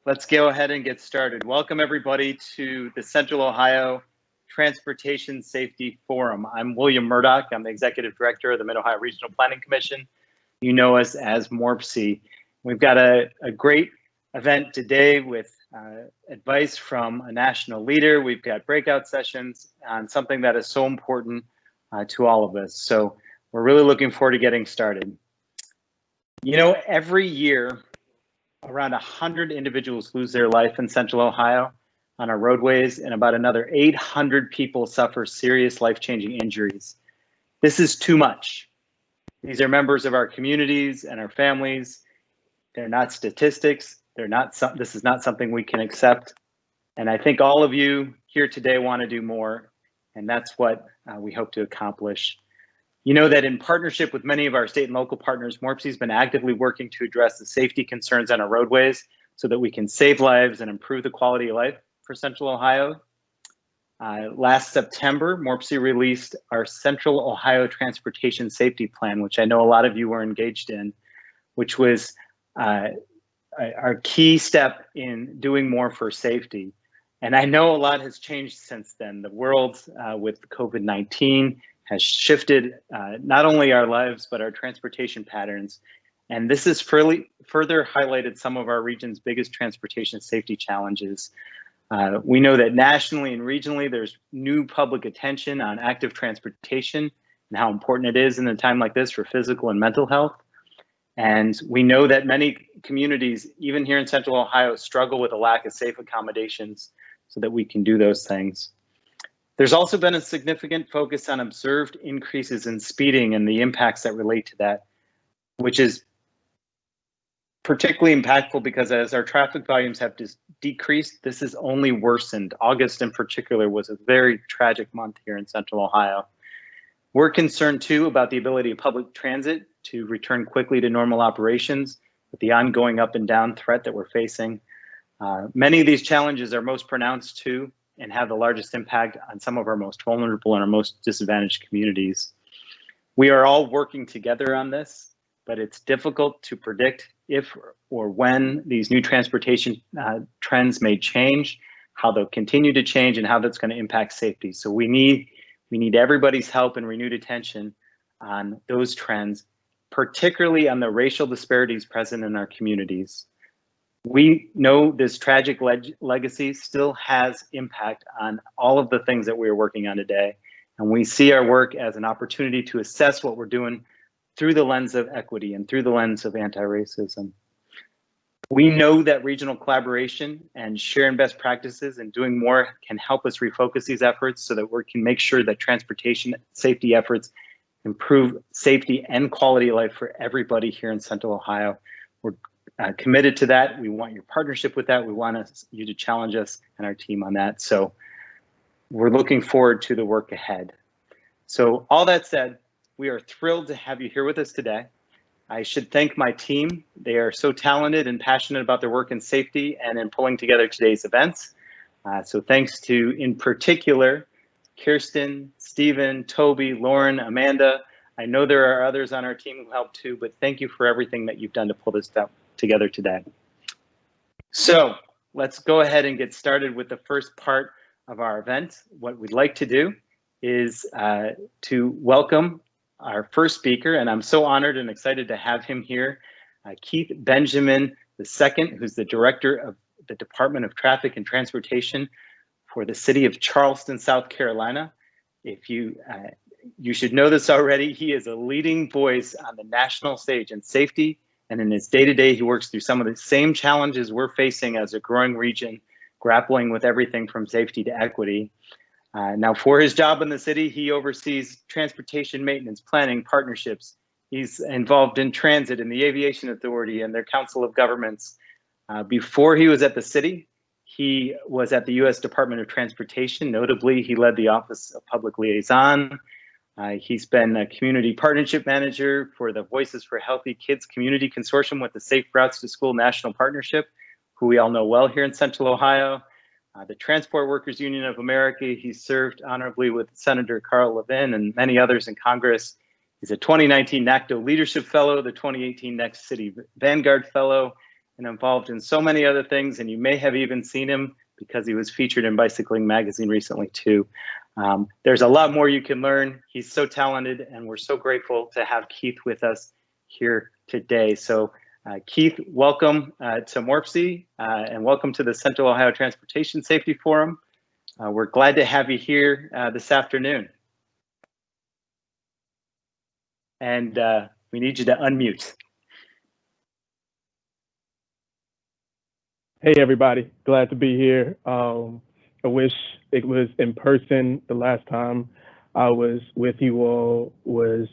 let's go ahead and get started. Welcome everybody to the Central Ohio Transportation Safety Forum. I'm William Murdoch. I'm the Executive Director of the Mid-Ohio Regional Planning Commission. You know us as Morpsy. We've got a great event today with advice from a national leader. We've got breakout sessions on something that is so important to all of us. So we're really looking forward to getting started. You know, every year, around 100 individuals lose their life in Central Ohio on our roadways, and about another 800 people suffer serious life-changing injuries. This is too much. These are members of our communities and our families. They're not statistics. This is not something we can accept. And I think all of you here today want to do more, and that's what we hope to accomplish. You know that in partnership with many of our state and local partners, Morpsy's been actively working to address the safety concerns on our roadways so that we can save lives and improve the quality of life for Central Ohio. Last September, Morpsy released our Central Ohio Transportation Safety Plan, which I know a lot of you were engaged in, which was our key step in doing more for safety. And I know a lot has changed since then. The world with COVID-19 has shifted not only our lives, but our transportation patterns. And this has further highlighted some of our region's biggest transportation safety challenges. We know that nationally and regionally, there's new public attention on active transportation and how important it is in a time like this for physical and mental health. And we know that many communities, even here in Central Ohio, struggle with a lack of safe accommodations so that we can do those things. There's also been a significant focus on observed increases in speeding and the impacts that relate to that, which is particularly impactful because as our traffic volumes have decreased, this has only worsened. August in particular was a very tragic month here in Central Ohio. We're concerned too about the ability of public transit to return quickly to normal operations with the ongoing up and down threat that we're facing. Many of these challenges are most pronounced too and have the largest impact on some of our most vulnerable and our most disadvantaged communities. We are all working together on this, but it's difficult to predict if or when these new transportation trends may change, how they'll continue to change, and how that's going to impact safety. So we need everybody's help and renewed attention on those trends, particularly on the racial disparities present in our communities. We know this tragic legacy still has impact on all of the things that we are working on today, and we see our work as an opportunity to assess what we're doing through the lens of equity and through the lens of anti-racism. We know that regional collaboration and sharing best practices and doing more can help us refocus these efforts so that we can make sure that transportation safety efforts improve safety and quality of life for everybody here in Central Ohio. We're committed to that. We want your partnership with that. We want you to challenge us and our team on that. So we're looking forward to the work ahead. So all that said, we are thrilled to have you here with us today. I should thank my team. They are so talented and passionate about their work in safety and in pulling together today's events. So thanks to, in particular, Kirsten, Stephen, Toby, Lauren, Amanda. I know there are others on our team who helped too, but thank you for everything that you've done to pull this together today. So let's go ahead and get started with the first part of our event. What we'd like to do is to welcome our first speaker, and I'm so honored and excited to have him here, Keith Benjamin II, who's the Director of the Department of Traffic and Transportation for the city of Charleston, South Carolina. If you should know this already, he is a leading voice on the national stage in safety, and in his day-to-day, he works through some of the same challenges we're facing as a growing region, grappling with everything from safety to equity. Now, for his job in the city, he oversees transportation maintenance, planning, partnerships. He's involved in transit and the Aviation Authority and their Council of Governments. Before he was at the city, he was at the U.S. Department of Transportation. Notably, he led the Office of Public Liaison. He's been a community partnership manager for the Voices for Healthy Kids Community Consortium with the Safe Routes to School National Partnership, who we all know well here in Central Ohio. The Transport Workers Union of America. He served honorably with Senator Carl Levin and many others in Congress. He's a 2019 NACDO Leadership Fellow, the 2018 Next City Vanguard Fellow, and involved in so many other things, and you may have even seen him because he was featured in Bicycling Magazine recently too. There's a lot more you can learn. He's so talented, and we're so grateful to have Keith with us here today. So Keith, welcome to Morpsy, and welcome to the Central Ohio Transportation Safety Forum. We're glad to have you here this afternoon. And we need you to unmute. Hey everybody, glad to be here. I wish it was in person. The last time I was with you all was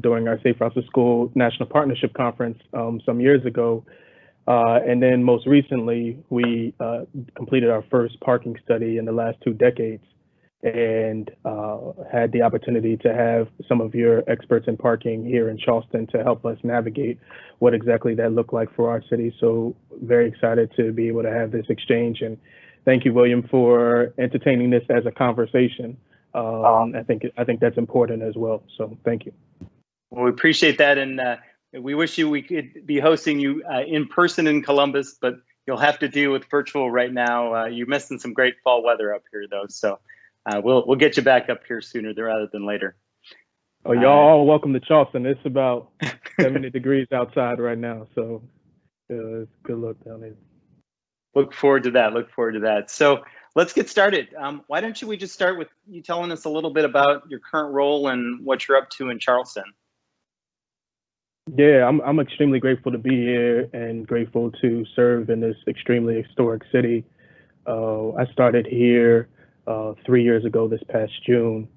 during our Safe Routes to School National Partnership Conference some years ago. And then most recently, we completed our first parking study in the last 2 decades and had the opportunity to have some of your experts in parking here in Charleston to help us navigate what exactly that looked like for our city. So very excited to be able to have this exchange. And thank you, William, for entertaining this as a conversation. I think that's important as well. So thank you. Well, we appreciate that. And we wish we could be hosting you in person in Columbus, but you'll have to deal with virtual right now. You're missing some great fall weather up here, though. So we'll get you back up here sooner rather than later. Oh, y'all all welcome to Charleston. It's about 70 degrees outside right now, so it's good luck down there. Look forward to that. Look forward to that. So let's get started. Why don't we just start with you telling us a little bit about your current role and what you're up to in Charleston? Yeah, I'm extremely grateful to be here and grateful to serve in this extremely historic city. I started here 3 years ago this past June,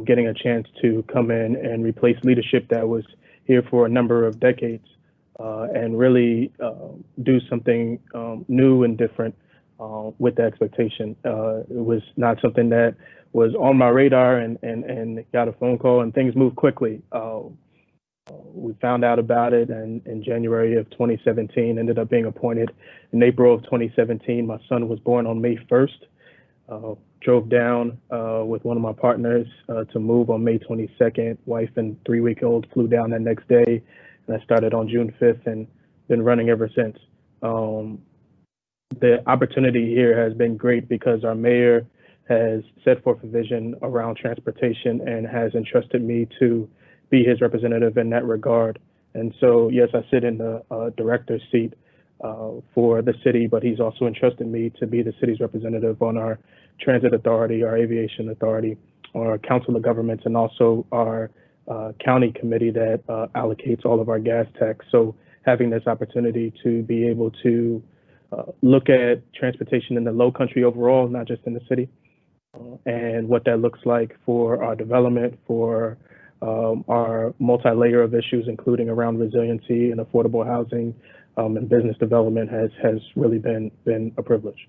getting a chance to come in and replace leadership that was here for a number of decades and really do something new and different with the expectation. It was not something that was on my radar and got a phone call and things moved quickly. We found out about it in January of 2017, ended up being appointed in April of 2017. My son was born on May 1st. Drove down with one of my partners to move on May 22nd. Wife and 3-week-old flew down that next day, and I started on June 5th and been running ever since. The opportunity here has been great because our mayor has set forth a vision around transportation and has entrusted me to be his representative in that regard. And so, yes, I sit in the director's seat for the city, but he's also entrusted me to be the city's representative on our transit authority, our aviation authority, our council of governments, and also our county committee that allocates all of our gas tax. So having this opportunity to be able to look at transportation in the low country overall, not just in the city, and what that looks like for our development, for our multi-layer of issues, including around resiliency and affordable housing and business development has really been a privilege.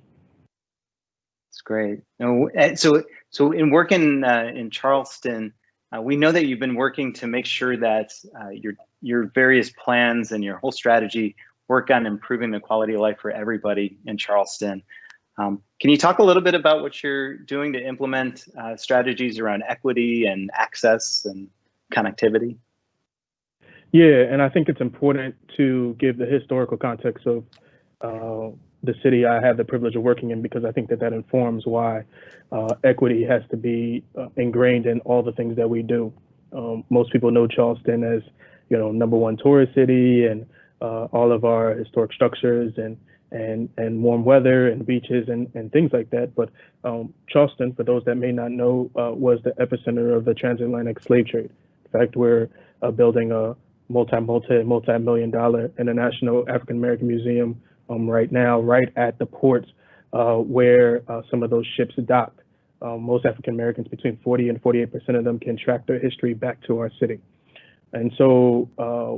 That's great. So in working in Charleston, we know that you've been working to make sure that your various plans and your whole strategy work on improving the quality of life for everybody in Charleston. Can you talk a little bit about what you're doing to implement strategies around equity and access and connectivity? Yeah, and I think it's important to give the historical context of the city I have the privilege of working in, because I think that informs why equity has to be ingrained in all the things that we do. Most people know Charleston as, #1 tourist city and all of our historic structures and warm weather and beaches and things like that. But Charleston, for those that may not know, was the epicenter of the transatlantic slave trade. In fact, we're building a multi-million-dollar international African-American museum right now, right at the ports where some of those ships docked. Most African-Americans, between 40 and 48% of them, can track their history back to our city. And so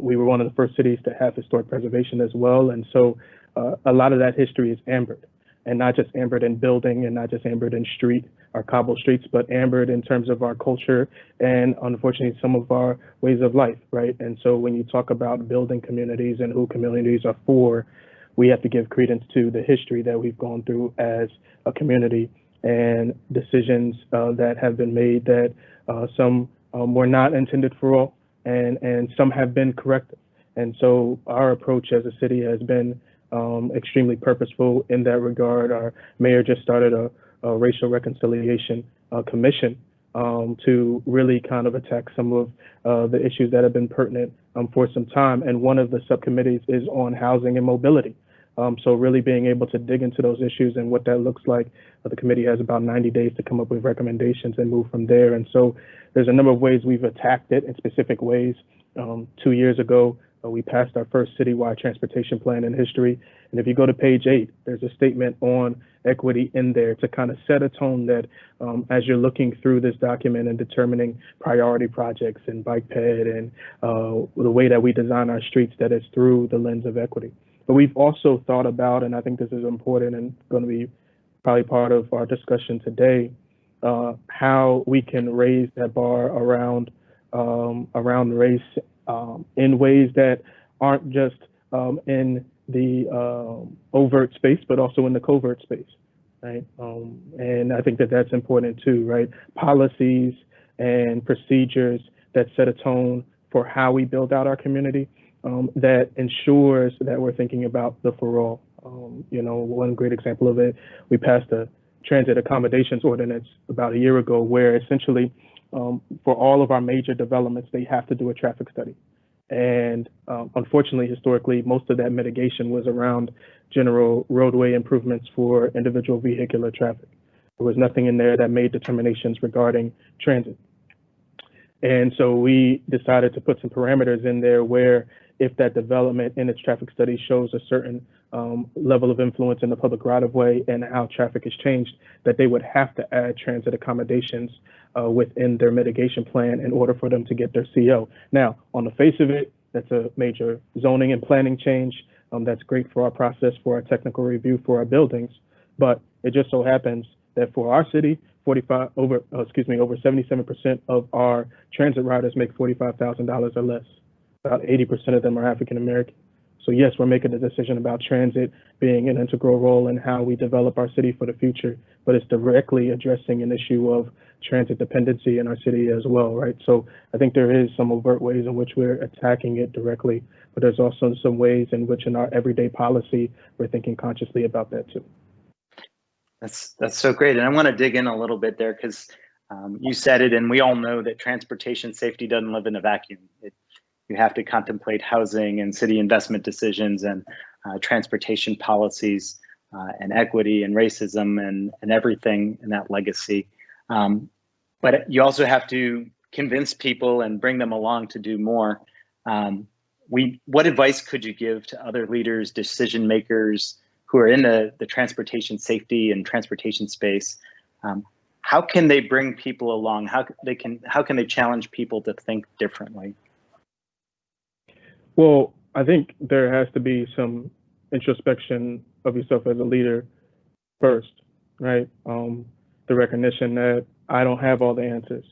we were one of the first cities to have historic preservation as well. And so a lot of that history is ambered, and not just ambered in building and not just ambered in street or cobble streets, but ambered in terms of our culture and unfortunately some of our ways of life, right? And so when you talk about building communities and who communities are for, we have to give credence to the history that we've gone through as a community and decisions that have been made that some were not intended for all, and some have been corrected. And so our approach as a city has been extremely purposeful in that regard. Our mayor just started a racial reconciliation commission to really kind of attack some of the issues that have been pertinent for some time. And one of the subcommittees is on housing and mobility. So really being able to dig into those issues and what that looks like. The committee has about 90 days to come up with recommendations and move from there. And so there's a number of ways we've attacked it in specific ways. 2 years ago, we passed our first citywide transportation plan in history. And if you go to page 8, there's a statement on equity in there to kind of set a tone that as you're looking through this document and determining priority projects and bike ped and the way that we design our streets, that it's through the lens of equity. But we've also thought about, and I think this is important and going to be probably part of our discussion today, how we can raise that bar around race in ways that aren't just in the overt space, but also in the covert space, right? And I think that that's important too, right? Policies and procedures that set a tone for how we build out our community, that ensures that we're thinking about the for all. You know, one great example of it, we passed a transit accommodations ordinance about a year ago, where essentially for all of our major developments, they have to do a traffic study. And unfortunately, historically, most of that mitigation was around general roadway improvements for individual vehicular traffic. There was nothing in there that made determinations regarding transit. And so we decided to put some parameters in there where if that development in its traffic study shows a certain level of influence in the public right of way and how traffic has changed, that they would have to add transit accommodations within their mitigation plan in order for them to get their CO. Now, on the face of it, that's a major zoning and planning change. That's great for our process, for our technical review, for our buildings. But it just so happens that for our city, over 77% of our transit riders make $45,000 or less. About 80% of them are African American. So yes, we're making a decision about transit being an integral role in how we develop our city for the future, but it's directly addressing an issue of transit dependency in our city as well, right? So I think there is some overt ways in which we're attacking it directly, but there's also some ways in which in our everyday policy, we're thinking consciously about that too. That's so great. And I want to dig in a little bit there because you said it, and we all know that transportation safety doesn't live in a vacuum. You have to contemplate housing and city investment decisions and transportation policies and equity and racism and everything in that legacy. But you also have to convince people and bring them along to do more. What advice could you give to other leaders, decision makers who are in the transportation safety and transportation space? How can they bring people along? How can they challenge people to think differently? Well, I think there has to be some introspection of yourself as a leader first, right? The recognition that I don't have all the answers,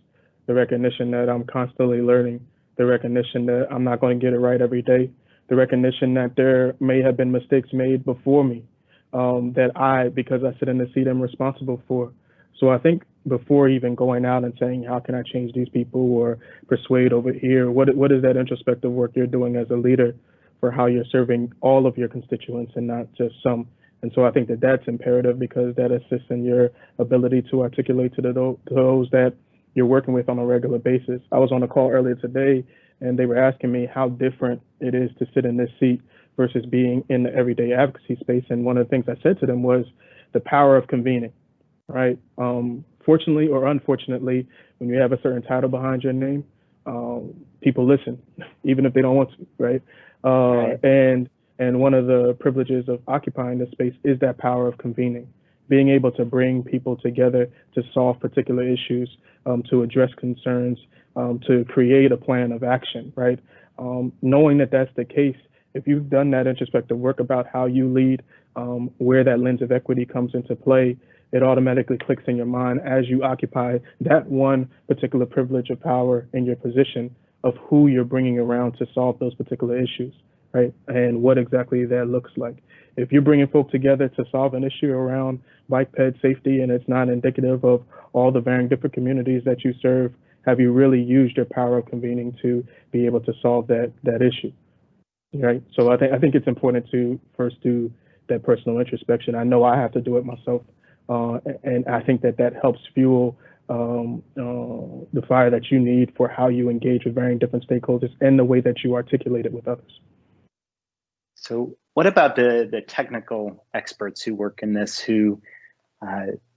the recognition that I'm constantly learning, the recognition that I'm not going to get it right every day, the recognition that there may have been mistakes made before me that because I sit in the seat, I'm responsible for. So I think before even going out and saying, how can I change these people or persuade over here, what is that introspective work you're doing as a leader for how you're serving all of your constituents and not just some? And so I think that that's imperative because that assists in your ability to articulate to those that you're working with on a regular basis. I was on a call earlier today and they were asking me how different it is to sit in this seat versus being in the everyday advocacy space. And one of the things I said to them was the power of convening, right? Fortunately or unfortunately, when you have a certain title behind your name, people listen, even if they don't want to, right? Right. And one of the privileges of occupying this space is that power of convening, being able to bring people together to solve particular issues, to address concerns, to create a plan of action, right? Knowing that that's the case, if you've done that introspective work about how you lead, where that lens of equity comes into play, it automatically clicks in your mind as you occupy that one particular privilege of power in your position of who you're bringing around to solve those particular issues, right? And what exactly that looks like. If you're bringing folk together to solve an issue around bike ped safety and it's not indicative of all the varying different communities that you serve, have you really used your power of convening to be able to solve that issue? right? So I think it's important to first do that personal introspection. I know I have to do it myself, and I think that helps fuel the fire that you need for how you engage with varying different stakeholders and the way that you articulate it with others. So what about the technical experts who work in this, who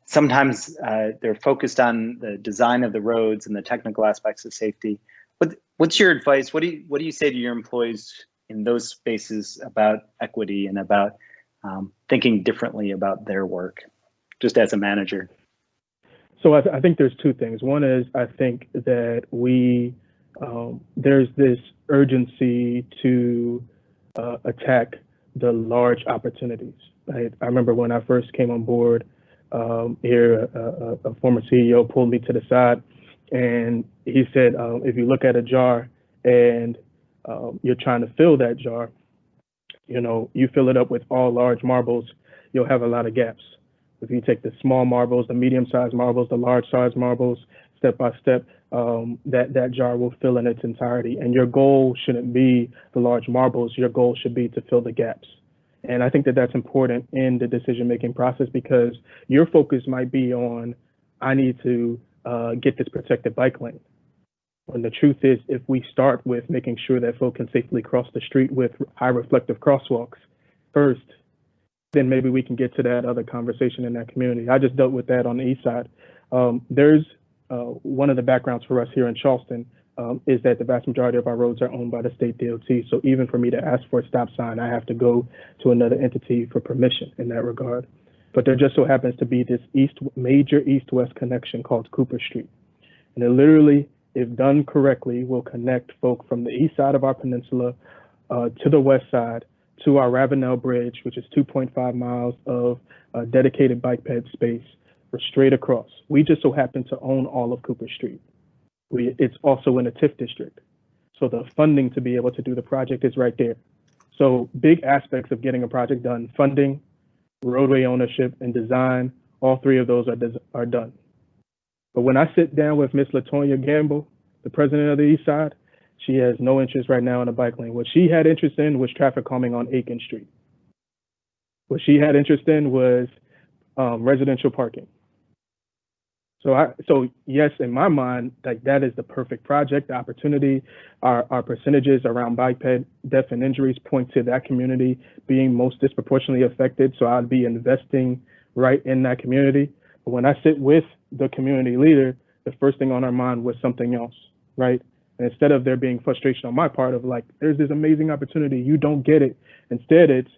sometimes they're focused on the design of the roads and the technical aspects of safety? What's your advice? What do you say to your employees in those spaces about equity and about thinking differently about their work, just as a manager? So I think there's two things. One is I think that there's this urgency to attack the large opportunities. Right? I remember when I first came on board here, a former CEO pulled me to the side and he said, if you look at a jar and you're trying to fill that jar, you fill it up with all large marbles, you'll have a lot of gaps. If you take the small marbles, the medium-sized marbles, the large-sized marbles, step by step, that jar will fill in its entirety. And your goal shouldn't be the large marbles. Your goal should be to fill the gaps. And I think that that's important in the decision-making process, because your focus might be on, I need to get this protected bike lane. And the truth is, if we start with making sure that folk can safely cross the street with high reflective crosswalks first, then maybe we can get to that other conversation in that community. I just dealt with that on the east side. There's one of the backgrounds for us here in Charleston is that the vast majority of our roads are owned by the state DOT. So even for me to ask for a stop sign, I have to go to another entity for permission in that regard. But there just so happens to be this major east-west connection called Cooper Street. And it literally, if done correctly, will connect folk from the east side of our peninsula to the west side, to our Ravenel Bridge, which is 2.5 miles of dedicated bike ped space, or straight across. We just so happen to own all of Cooper Street. It's also in a TIF district. So the funding to be able to do the project is right there. So big aspects of getting a project done: funding, roadway ownership, and design. All three of those are done. But when I sit down with Miss LaTonya Gamble, the president of the East Side, she has no interest right now in a bike lane. What she had interest in was traffic calming on Aiken Street. What she had interest in was residential parking. So yes, in my mind, that is the perfect project. The opportunity, our percentages around bike ped death and injuries point to that community being most disproportionately affected. So I'd be investing right in that community. But when I sit with the community leader, the first thing on our mind was something else, right? And instead of there being frustration on my part of like, there's this amazing opportunity, you don't get it. Instead, it's,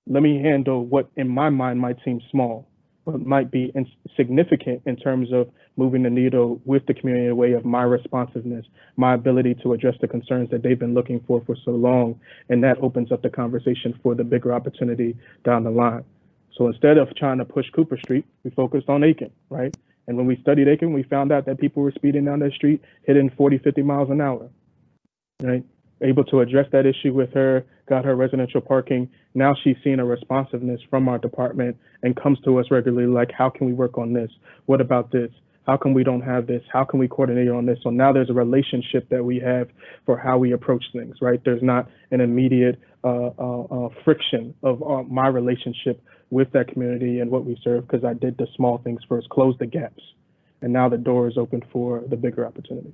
let me handle what in my mind might seem small, but might be significant in terms of moving the needle with the community in a way of my responsiveness, my ability to address the concerns that they've been looking for so long. And that opens up the conversation for the bigger opportunity down the line. So instead of trying to push Cooper Street, we focused on Aiken, right? And when we studied Aiken, we found out that people were speeding down that street, hitting 40, 50 miles an hour, right? Able to address that issue with her, got her residential parking. Now she's seeing a responsiveness from our department and comes to us regularly like, how can we work on this? What about this? How come we don't have this? How can we coordinate on this? So now there's a relationship that we have for how we approach things, right? There's not an immediate friction of my relationship with that community and what we serve, because I did the small things first, close the gaps. And now the door is open for the bigger opportunities.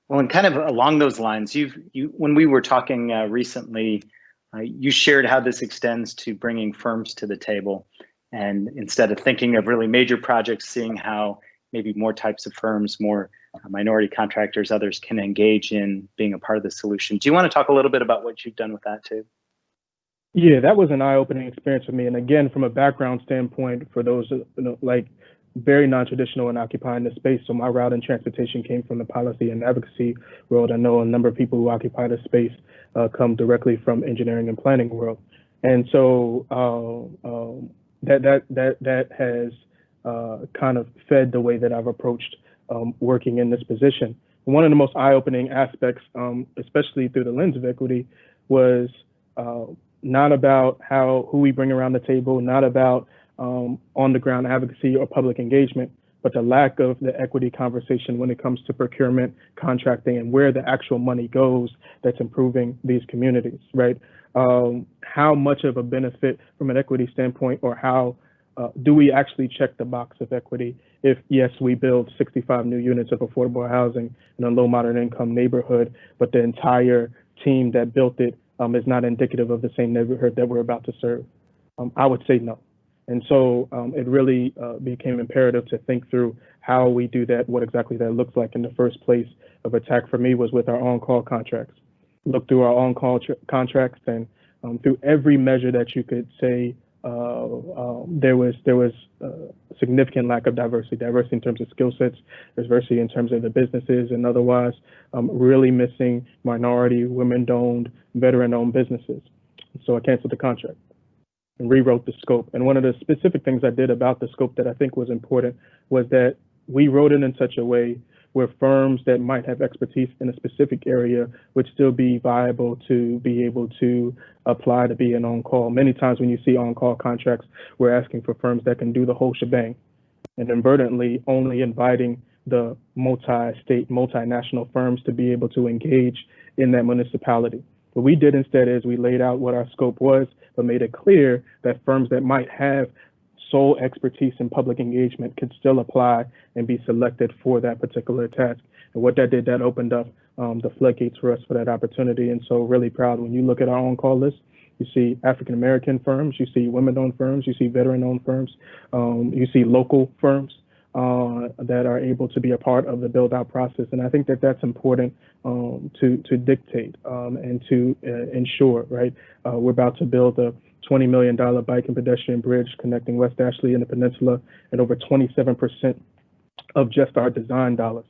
Well, and kind of along those lines, when we were talking recently, you shared how this extends to bringing firms to the table. And instead of thinking of really major projects, seeing how maybe more types of firms, more minority contractors, others can engage in being a part of the solution. Do you want to talk a little bit about what you've done with that too? Yeah, that was an eye-opening experience for me. And again, from a background standpoint, for those like very non-traditional in occupying the space. So my route in transportation came from the policy and advocacy world. I know a number of people who occupy the space come directly from engineering and planning world. And so that has kind of fed the way that I've approached working in this position. One of the most eye-opening aspects, especially through the lens of equity, was not about who we bring around the table, not about on the ground advocacy or public engagement, but the lack of the equity conversation when it comes to procurement, contracting, and where the actual money goes that's improving these communities, right? How much of a benefit from an equity standpoint, or how do we actually check the box of equity if, yes, we build 65 new units of affordable housing in a low moderate income neighborhood, but the entire team that built it is not indicative of the same neighborhood that we're about to serve? I would say no. And so it really became imperative to think through how we do that, what exactly that looks like. In the first place of attack for me was with our on-call contracts. Look through our on-call contracts, and through every measure that you could say, there was significant lack of diversity in terms of skill sets, diversity in terms of the businesses, and otherwise really missing minority, women-owned, veteran-owned businesses. So I canceled the contract and rewrote the scope. And one of the specific things I did about the scope that I think was important was that we wrote it in such a way where firms that might have expertise in a specific area would still be viable to be able to apply to be an on-call. Many times when you see on-call contracts, we're asking for firms that can do the whole shebang, and inadvertently only inviting the multi-state, multinational firms to be able to engage in that municipality. What we did instead is we laid out what our scope was, but made it clear that firms that might have sole expertise in public engagement could still apply and be selected for that particular task. And what that did, that opened up the floodgates for us for that opportunity. And so really proud when you look at our on-call list, you see African-American firms, you see women-owned firms, you see veteran-owned firms, you see local firms that are able to be a part of the build-out process. And I think that that's important to dictate and to ensure, right? We're about to build a $20 million bike and pedestrian bridge connecting West Ashley and the peninsula, and over 27% of just our design dollars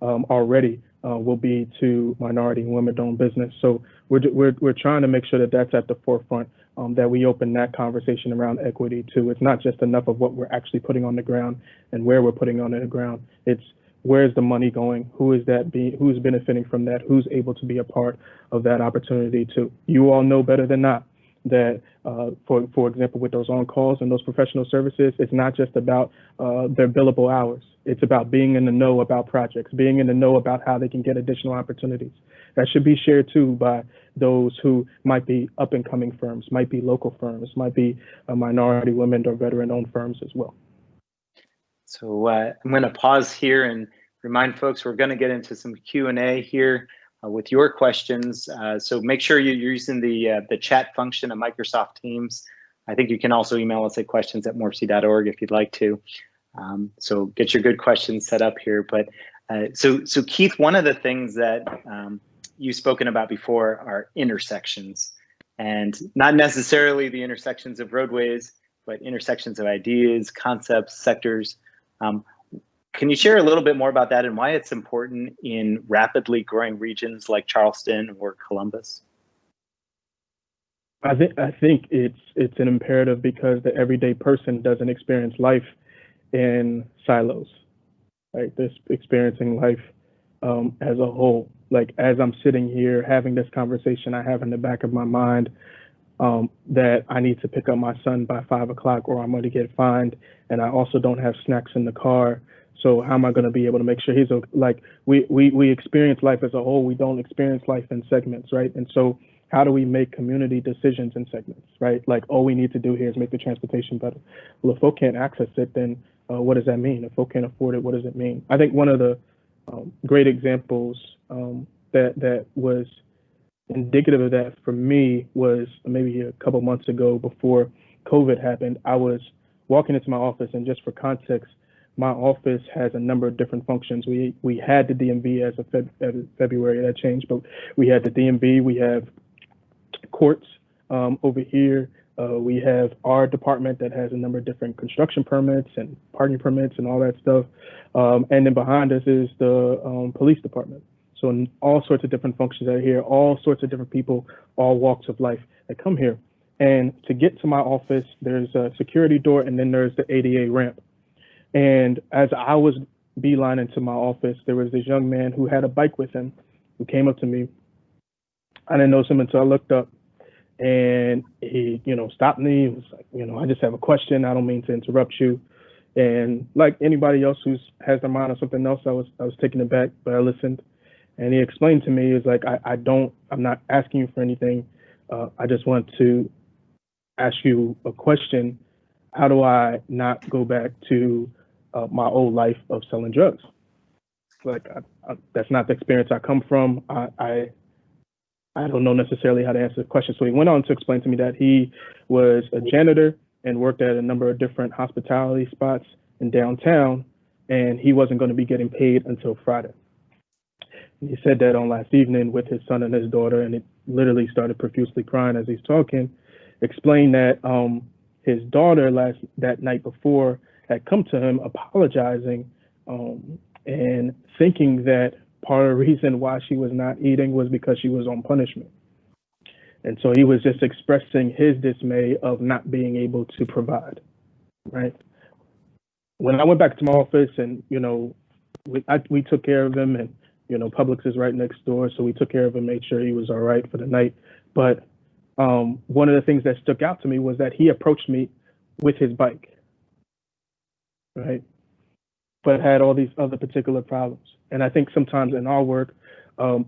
already will be to minority and women-owned business. So we're trying to make sure that that's at the forefront, that we open that conversation around equity too. It's not just enough of what we're actually putting on the ground and where we're putting on the ground. It's where's the money going? Who's benefiting from that? Who's able to be a part of that opportunity too? You all know better than not that, for example, with those on-calls and those professional services, it's not just about their billable hours. It's about being in the know about projects, being in the know about how they can get additional opportunities. That should be shared too by those who might be up-and-coming firms, might be local firms, might be minority, women, or veteran-owned firms as well. So I'm going to pause here and remind folks we're going to get into some Q&A here with your questions. So make sure you're using the chat function of Microsoft Teams. I think you can also email us at questions@morpsy.org if you'd like to. So get your good questions set up here. But so Keith, one of the things that you've spoken about before are intersections, and not necessarily the intersections of roadways, but intersections of ideas, concepts, sectors. Can you share a little bit more about that and why it's important in rapidly growing regions like Charleston or Columbus? I think it's an imperative because the everyday person doesn't experience life in silos, right? They're experiencing life as a whole. Like as I'm sitting here having this conversation, I have in the back of my mind that I need to pick up my son by 5 o'clock or I'm going to get fined, and I also don't have snacks in the car. So how am I going to be able to make sure he's okay? Like we experience life as a whole. We don't experience life in segments, right? And so how do we make community decisions in segments, right? Like all we need to do here is make the transportation better. Well, if folk can't access it, then what does that mean? If folk can't afford it, what does it mean? I think one of the great examples that was indicative of that for me was maybe a couple months ago before COVID happened. I was walking into my office, and just for context, my office has a number of different functions. We had the DMV as of February, that changed, but we had the DMV, we have courts over here. We have our department that has a number of different construction permits and parking permits and all that stuff. And then behind us is the police department. So all sorts of different functions out here, all sorts of different people, all walks of life that come here. And to get to my office, there's a security door and then there's the ADA ramp. And as I was beelining to my office, there was this young man who had a bike with him who came up to me. I didn't know him until I looked up, and he, stopped me. He was like, I just have a question. I don't mean to interrupt you. And like anybody else who's has their mind on something else, I was taken aback, but I listened. And he explained to me, is like, I'm not asking you for anything. I just want to ask you a question. How do I not go back to my old life of selling drugs? Like, that's not the experience I come from. I don't know necessarily how to answer the question. So he went on to explain to me that he was a janitor and worked at a number of different hospitality spots in downtown, and he wasn't going to be getting paid until Friday. And he said that on last evening with his son and his daughter, and it literally started profusely crying as he's talking. Explained that his daughter that night before had come to him apologizing and thinking that part of the reason why she was not eating was because she was on punishment. And so he was just expressing his dismay of not being able to provide, right? When I went back to my office and, we took care of him, and, Publix is right next door. So we took care of him, made sure he was all right for the night. But one of the things that stuck out to me was that he approached me with his bike, right? But had all these other particular problems. And I think sometimes in our work, we're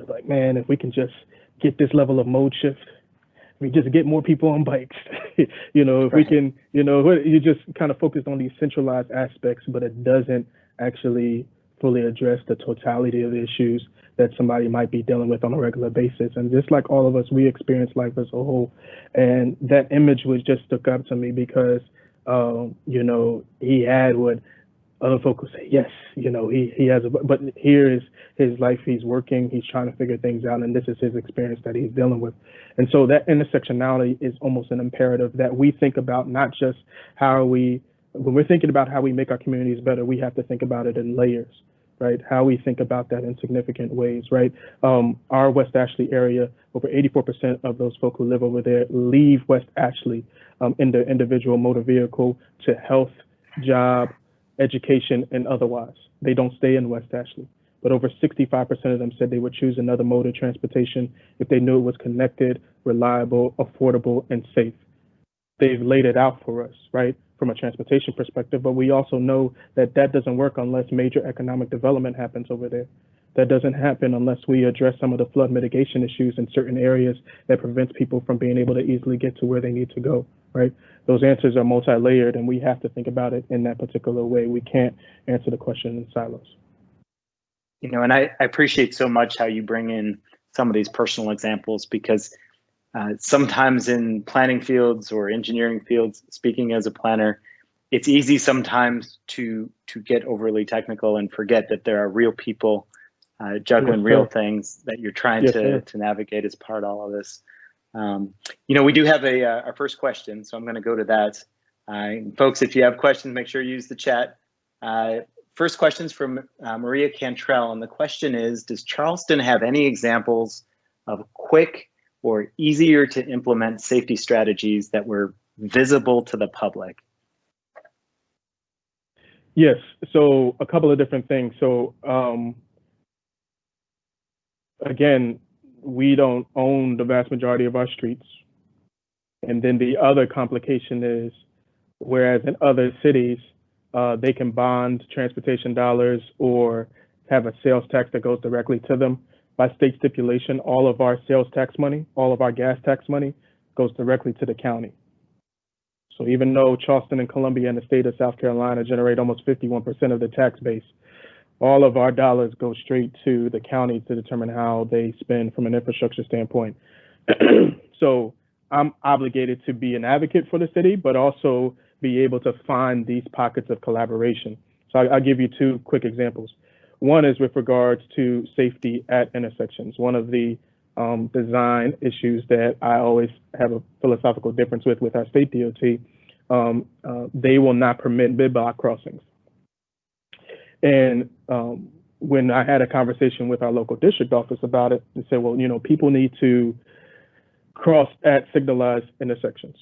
like, man, if we can just get this level of mode shift, we just get more people on bikes. If we can, you just kind of focus on these centralized aspects, but it doesn't actually fully address the totality of the issues that somebody might be dealing with on a regular basis. And just like all of us, we experience life as a whole. And that image was just stuck up to me because, he had what other folks would say, yes, he has but here is his life. He's working, he's trying to figure things out, and this is his experience that he's dealing with. And so that intersectionality is almost an imperative that we think about, not just when we're thinking about how we make our communities better, we have to think about it in layers, right? How we think about that in significant ways, right? Our West Ashley area, over 84% of those folk who live over there leave West Ashley in their individual motor vehicle to health, job, education, and otherwise. They don't stay in West Ashley. But over 65% of them said they would choose another mode of transportation if they knew it was connected, reliable, affordable, and safe. They've laid it out for us, right, from a transportation perspective, but we also know that doesn't work unless major economic development happens over there. That doesn't happen unless we address some of the flood mitigation issues in certain areas that prevents people from being able to easily get to where they need to go, right? Those answers are multi-layered, and we have to think about it in that particular way. We can't answer the question in silos. And I appreciate so much how you bring in some of these personal examples, because sometimes in planning fields or engineering fields, speaking as a planner, it's easy sometimes to get overly technical and forget that there are real people juggling real things that you're trying to navigate as part of all of this. We do have our first question, so I'm going to go to that. Folks, if you have questions, make sure you use the chat. First question is from Maria Cantrell, and the question is, does Charleston have any examples of quick or easier to implement safety strategies that were visible to the public? Yes, so a couple of different things. So again, we don't own the vast majority of our streets. And then the other complication is, whereas in other cities, they can bond transportation dollars or have a sales tax that goes directly to them. By state stipulation, all of our sales tax money, all of our gas tax money goes directly to the county. So even though Charleston and Columbia and the state of South Carolina generate almost 51% of the tax base, all of our dollars go straight to the county to determine how they spend from an infrastructure standpoint. So I'm obligated to be an advocate for the city, but also be able to find these pockets of collaboration. So I'll give you two quick examples. One is with regards to safety at intersections. One of the design issues that I always have a philosophical difference with our state DOT, they will not permit bid-block crossings. And when I had a conversation with our local district office about it, they said, well, people need to cross at signalized intersections.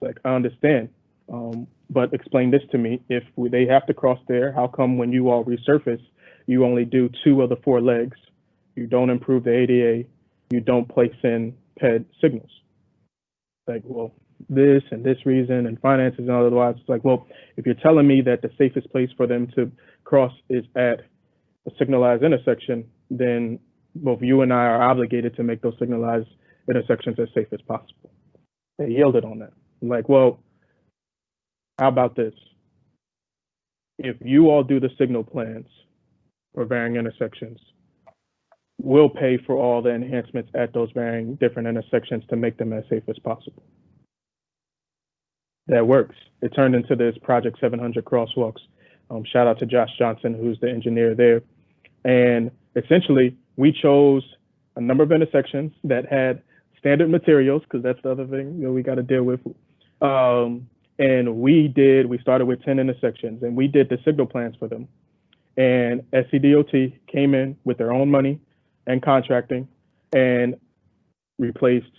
Like, I understand, but explain this to me. If they have to cross there, how come when you all resurface, you only do 2 of the 4 legs? You don't improve the ADA, you don't place in PED signals. Like, well, this and this reason and finances and otherwise. It's like, well, if you're telling me that the safest place for them to cross is at a signalized intersection, then both you and I are obligated to make those signalized intersections as safe as possible. They yielded on that. I'm like, well, how about this? If you all do the signal plans for varying intersections, we'll pay for all the enhancements at those varying different intersections to make them as safe as possible. That works. It turned into this Project 700 Crosswalks. Shout out to Josh Johnson, who's the engineer there. And essentially, we chose a number of intersections that had standard materials, because that's the other thing that we got to deal with. And we started with 10 intersections, and we did the signal plans for them. And SCDOT came in with their own money and contracting and replaced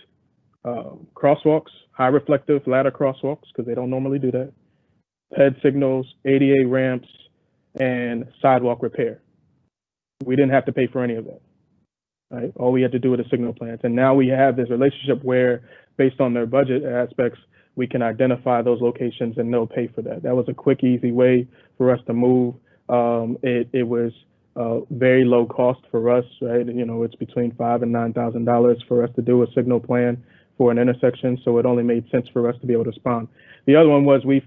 crosswalks, high reflective ladder crosswalks, because they don't normally do that, head signals, ADA ramps, and sidewalk repair. We didn't have to pay for any of that. Right? All we had to do with the signal plans. And now we have this relationship where, based on their budget aspects, we can identify those locations and they'll pay for that. That was a quick, easy way for us to move. It was very low cost for us, right? You know, it's between $5,000 and $9,000 for us to do a signal plan for an intersection. So it only made sense for us to be able to respond. The other one was we've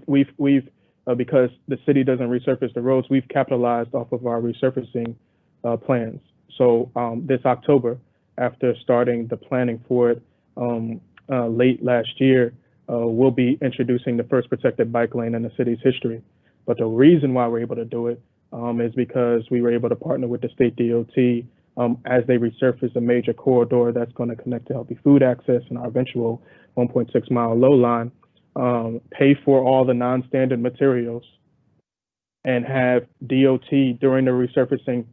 because the city doesn't resurface the roads, we've capitalized off of our resurfacing plans. So this October, after starting the planning for it late last year, we'll be introducing the first protected bike lane in the city's history. But the reason why we're able to do it is because we were able to partner with the state DOT as they resurface a major corridor that's going to connect to healthy food access and our eventual 1.6 mile low line, pay for all the non-standard materials, and have DOT during the resurfacing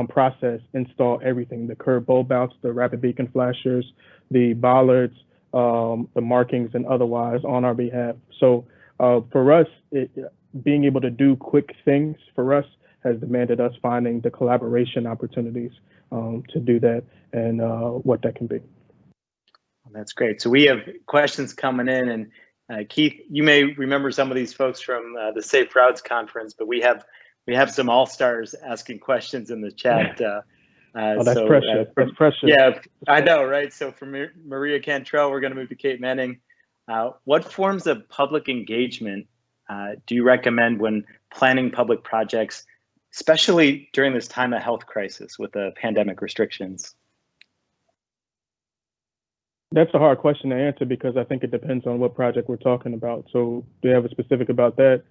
process install everything: the curb bulb outs, the rapid beacon flashers, the bollards, the markings, and otherwise on our behalf. So for us, being able to do quick things for us has demanded us finding the collaboration opportunities to do that and what that can be. That's great. So we have questions coming in, and Keith, you may remember some of these folks from the Safe Routes Conference, but we have some all-stars asking questions in the chat. That's precious. That's precious. Yeah, I know, right? So from Maria Cantrell, we're going to move to Kate Manning. What forms of public engagement do you recommend when planning public projects, especially during this time of health crisis with the pandemic restrictions? That's a hard question to answer because I think it depends on what project we're talking about. So do you have a specific about that?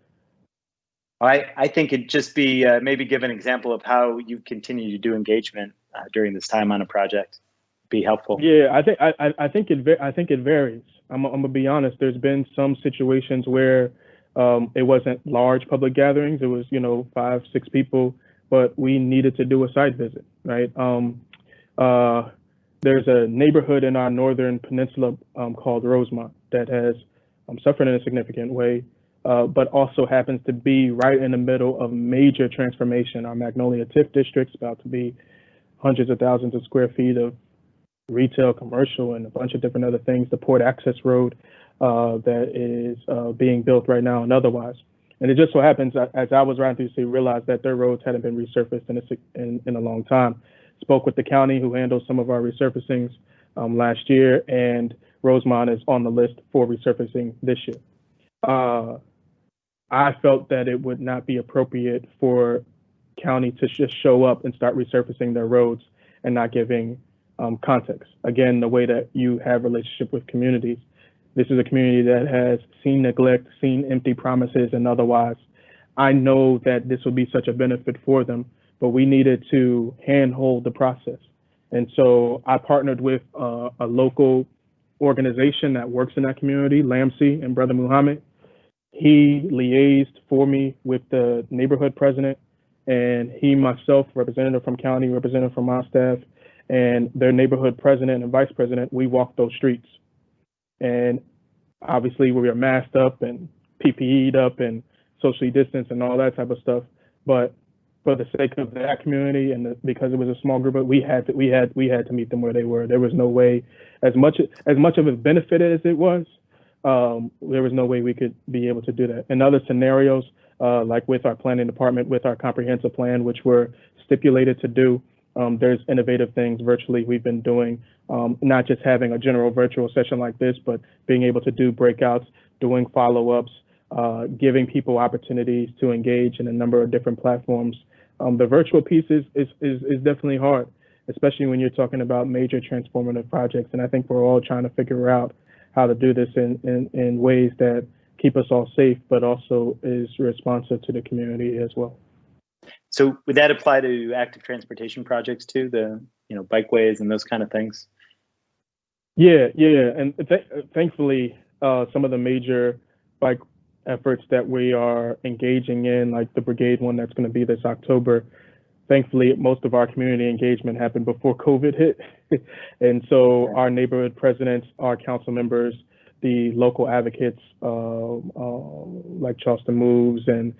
I think it'd just be maybe give an example of how you continue to do engagement during this time on a project. Be helpful. Yeah, I think it varies. I'm gonna be honest. There's been some situations where it wasn't large public gatherings. It was 5, 6 people, but we needed to do a site visit, right? There's a neighborhood in our northern peninsula called Rosemont that has suffered in a significant way. But also happens to be right in the middle of major transformation. Our Magnolia TIF district's about to be hundreds of thousands of square feet of retail, commercial, and a bunch of different other things. The Port Access Road that is being built right now and otherwise. And it just so happens, as I was riding through the city, realized that their roads hadn't been resurfaced in a long time. Spoke with the county who handles some of our resurfacings last year, and Rosemont is on the list for resurfacing this year. I felt that it would not be appropriate for county to just show up and start resurfacing their roads and not giving context. Again, the way that you have relationship with communities. This is a community that has seen neglect, seen empty promises and otherwise. I know that this would be such a benefit for them, but we needed to handhold the process. And so I partnered with a local organization that works in that community, LAMC and Brother Muhammad. He liaised for me with the neighborhood president, and he, myself, representative from county, representative from my staff, and their neighborhood president and vice president, we walked those streets. And obviously we were masked up and PPE'd up and socially distanced and all that type of stuff. But for the sake of that community and because it was a small group, we had to meet them where they were. There was no way, as much of a benefit as it was, there was no way we could be able to do that. In other scenarios, like with our planning department, with our comprehensive plan, which we're stipulated to do, there's innovative things virtually we've been doing, not just having a general virtual session like this, but being able to do breakouts, doing follow-ups, giving people opportunities to engage in a number of different platforms. The virtual piece is definitely hard, especially when you're talking about major transformative projects. And I think we're all trying to figure out how to do this in ways that keep us all safe, but also is responsive to the community as well. So would that apply to active transportation projects too, the bikeways and those kind of things? Yeah, and thankfully, some of the major bike efforts that we are engaging in, like the brigade one that's going to be this October, thankfully, most of our community engagement happened before COVID hit. And so our neighborhood presidents, our council members, the local advocates like Charleston Moves and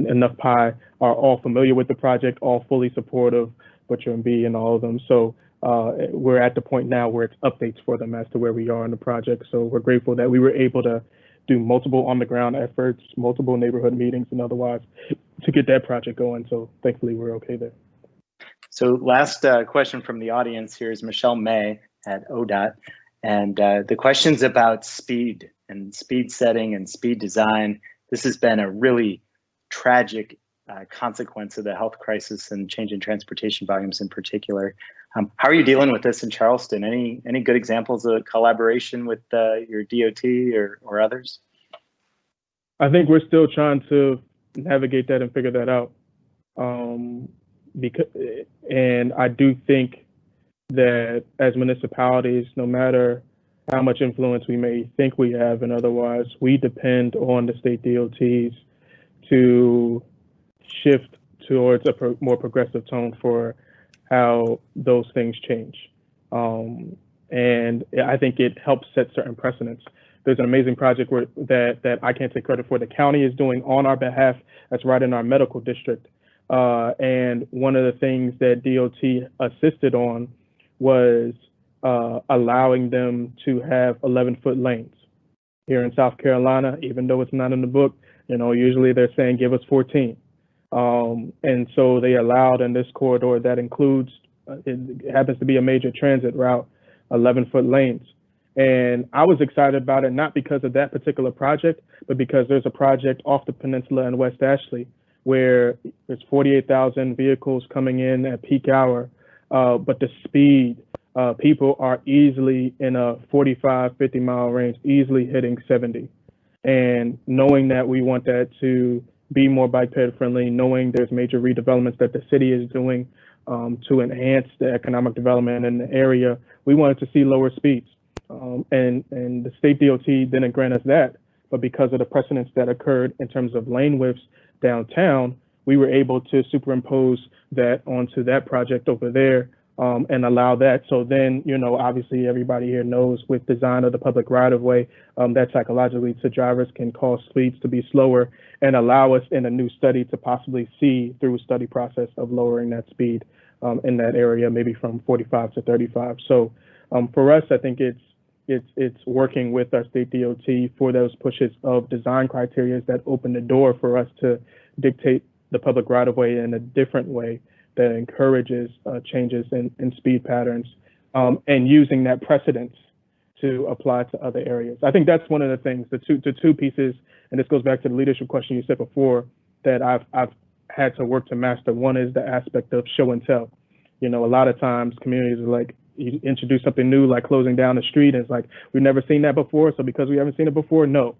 Enough Pie are all familiar with the project, all fully supportive, Butcher and B and all of them. So we're at the point now where it's updates for them as to where we are in the project. So we're grateful that we were able to do multiple on the ground efforts, multiple neighborhood meetings and otherwise to get that project going. So thankfully we're okay there. So last question from the audience here is Michelle May at ODOT. And the question's about speed and speed setting and speed design. This has been a really tragic consequence of the health crisis and change in transportation volumes in particular. How are you dealing with this in Charleston? Any good examples of collaboration with your DOT or others? I think we're still trying to navigate that and figure that out. And I do think that as municipalities, no matter how much influence we may think we have and otherwise, we depend on the state DOTs to shift towards a more progressive tone for how those things change. And I think it helps set certain precedents. There's an amazing project that I can't take credit for, the county is doing on our behalf, that's right in our medical district. And one of the things that DOT assisted on was allowing them to have 11-foot lanes. Here in South Carolina, even though it's not in the book, usually they're saying give us 14. And so they allowed in this corridor that includes, it happens to be a major transit route, 11-foot lanes. And I was excited about it, not because of that particular project, but because there's a project off the peninsula in West Ashley where there's 48,000 vehicles coming in at peak hour, but the speed, people are easily in a 45, 50 mile range, easily hitting 70. And knowing that we want that to be more bike ped friendly, knowing there's major redevelopments that the city is doing to enhance the economic development in the area, we wanted to see lower speeds. And the state DOT didn't grant us that, but because of the precedents that occurred in terms of lane widths downtown, we were able to superimpose that onto that project over there and allow that. So then, obviously everybody here knows with design of the public right of way, that psychologically to drivers can cause speeds to be slower and allow us in a new study to possibly see through a study process of lowering that speed in that area, maybe from 45 to 35. So for us, I think it's working with our state DOT for those pushes of design criteria that open the door for us to dictate the public right of way in a different way that encourages changes in speed patterns and using that precedence to apply to other areas. I think that's one of the things, the two pieces, and this goes back to the leadership question you said before, that I've had to work to master. One is the aspect of show and tell. A lot of times communities are like, you introduce something new, like closing down the street, and it's like, we've never seen that before, so because we haven't seen it before, no.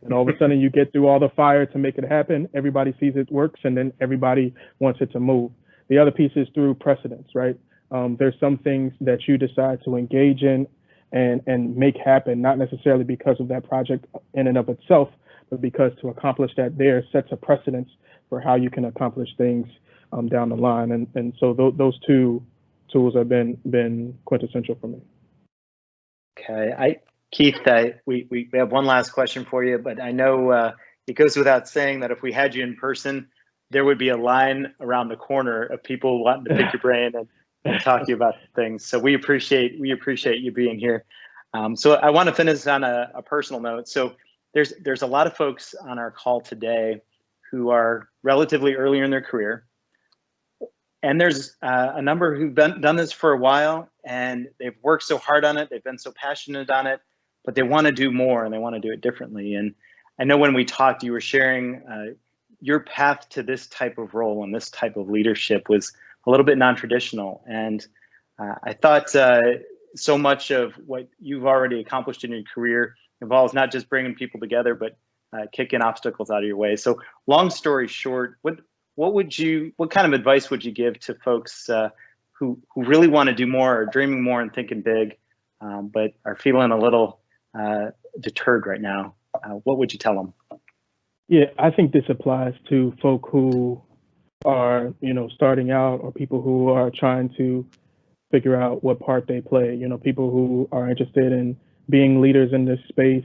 And all of a sudden you get through all the fire to make it happen, everybody sees it works, and then everybody wants it to move. The other piece is through precedence, right? There's some things that you decide to engage in and make happen, not necessarily because of that project in and of itself, but because to accomplish that there sets a precedence for how you can accomplish things down the line. And so those two tools have been quintessential for me. Okay, Keith, we have one last question for you, but I know it goes without saying that if we had you in person, there would be a line around the corner of people wanting to pick your brain and talk to you about things. So we appreciate you being here. So I want to finish on a personal note. So there's a lot of folks on our call today who are relatively earlier in their career. And there's a number who've done this for a while, and they've worked so hard on it, they've been so passionate on it, but they want to do more and they want to do it differently. And I know when we talked, you were sharing your path to this type of role and this type of leadership was a little bit non-traditional. And I thought so much of what you've already accomplished in your career involves not just bringing people together, but kicking obstacles out of your way. So long story short, what kind of advice would you give to folks who really want to do more, or dreaming more and thinking big, but are feeling a little deterred right now? What would you tell them? Yeah, I think this applies to folk who are, starting out, or people who are trying to figure out what part they play. People who are interested in being leaders in this space,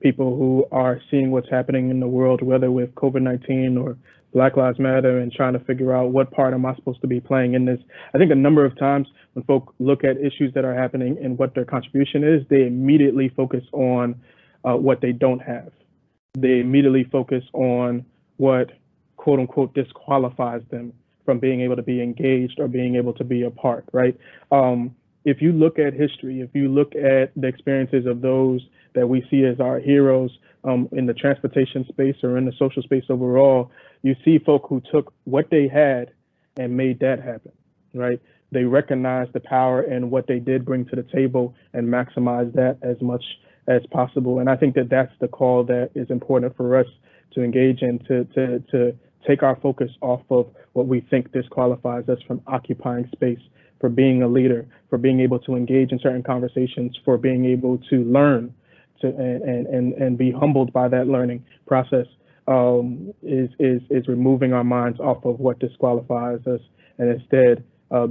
people who are seeing what's happening in the world, whether with COVID-19 or Black Lives Matter, and trying to figure out what part am I supposed to be playing in this. I think a number of times when folk look at issues that are happening and what their contribution is, they immediately focus on what they don't have. They immediately focus on what, quote unquote, disqualifies them from being able to be engaged or being able to be a part, right? If you look at history, if you look at the experiences of those that we see as our heroes in the transportation space or in the social space overall, you see folk who took what they had and made that happen, right? They recognized the power and what they did bring to the table and maximize that as much as possible. And I think that that's the call that is important for us to engage in, to take our focus off of what we think disqualifies us from occupying space, for being a leader, for being able to engage in certain conversations, for being able to learn and be humbled by that learning process, is removing our minds off of what disqualifies us, and instead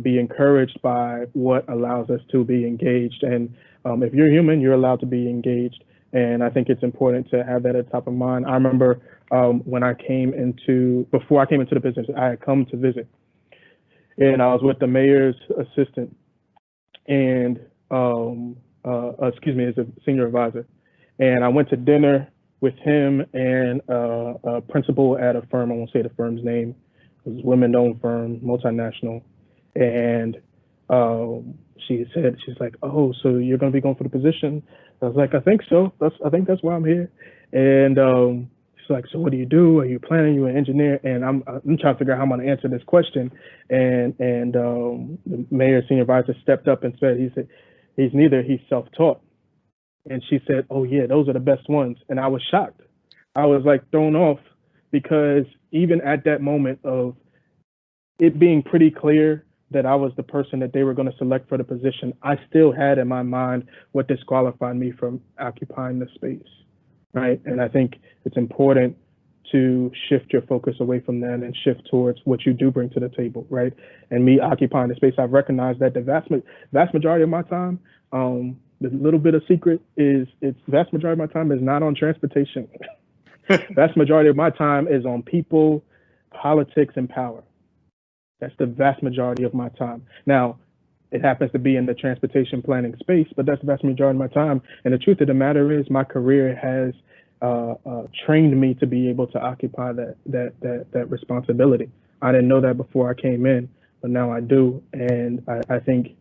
be encouraged by what allows us to be engaged. And if you're human, you're allowed to be engaged. And I think it's important to have that at the top of mind. I remember before I came into the business, I had come to visit, and I was with the mayor's assistant, and as a senior advisor. And I went to dinner with him and a principal at a firm. I won't say the firm's name. It was a women-owned firm, multinational. And she's like, "Oh, so you're going to be going for the position?" I was like, "I think so. I think that's why I'm here." And she's like, "So what do you do? Are you planning? You're an engineer?" And I'm trying to figure out how I'm going to answer this question. And the mayor senior advisor stepped up and said, he's neither. He's self-taught. And she said, "Oh yeah, those are the best ones." And I was shocked. I was like thrown off, because even at that moment of it being pretty clear that I was the person that they were going to select for the position, I still had in my mind what disqualified me from occupying the space, right? And I think it's important to shift your focus away from that and shift towards what you do bring to the table, right? And me occupying the space, I've recognized that the vast majority of my time, the little bit of secret is, it's vast majority of my time is not on transportation. Vast majority of my time is on people, politics, and power. That's the vast majority of my time. Now, it happens to be in the transportation planning space, but that's the vast majority of my time. And the truth of the matter is, my career has trained me to be able to occupy that responsibility. I didn't know that before I came in, but now I do. And I think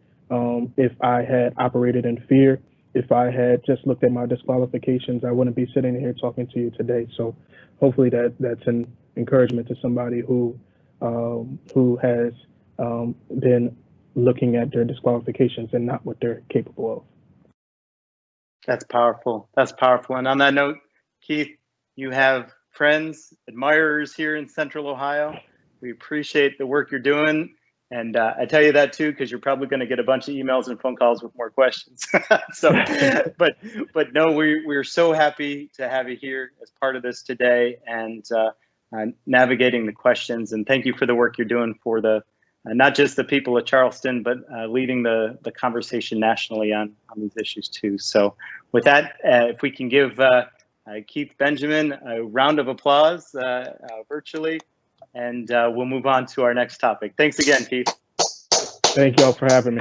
if I had operated in fear, if I had just looked at my disqualifications, I wouldn't be sitting here talking to you today. So hopefully that's an encouragement to somebody who has been looking at their disqualifications and not what they're capable of. That's powerful. That's powerful. And on that note, Keith, you have friends, admirers here in Central Ohio. We appreciate the work you're doing. And I tell you that too, because you're probably going to get a bunch of emails and phone calls with more questions. So, but no, we're so happy to have you here as part of this today, and navigating the questions. And thank you for the work you're doing for the not just the people of Charleston, but leading the conversation nationally on these issues too. So with that, if we can give Keith Benjamin a round of applause virtually, and we'll move on to our next topic. Thanks again, Keith. Thank y'all for having me.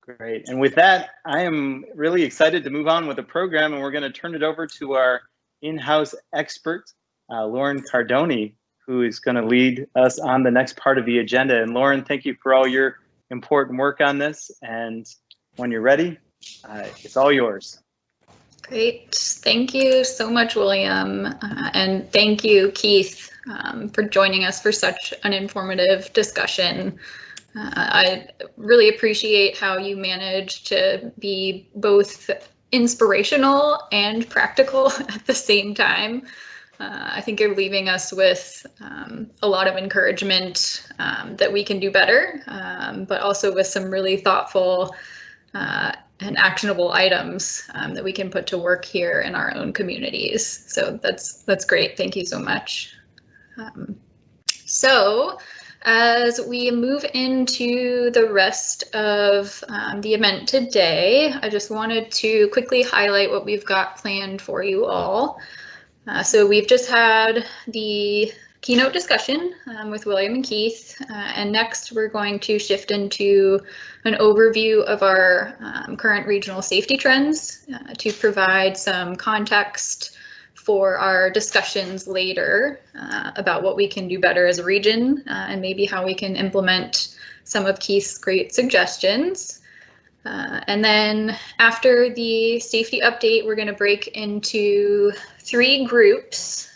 Great. And with that, I am really excited to move on with the program, and we're going to turn it over to our in-house expert, Lauren Cardoni, who is going to lead us on the next part of the agenda. And Lauren, thank you for all your important work on this. And when you're ready, it's all yours. Great. Thank you so much, William. And thank you, Keith, for joining us for such an informative discussion. I really appreciate how you managed to be both inspirational and practical at the same time. I think you're leaving us with a lot of encouragement that we can do better, but also with some really thoughtful and actionable items that we can put to work here in our own communities. So that's great. Thank you so much. So as we move into the rest of the event today, I just wanted to quickly highlight what we've got planned for you all. So we've just had the keynote discussion with William and Keith, and next we're going to shift into an overview of our current regional safety trends to provide some context for our discussions later about what we can do better as a region and maybe how we can implement some of Keith's great suggestions. And then after the safety update, we're going to break into 3 groups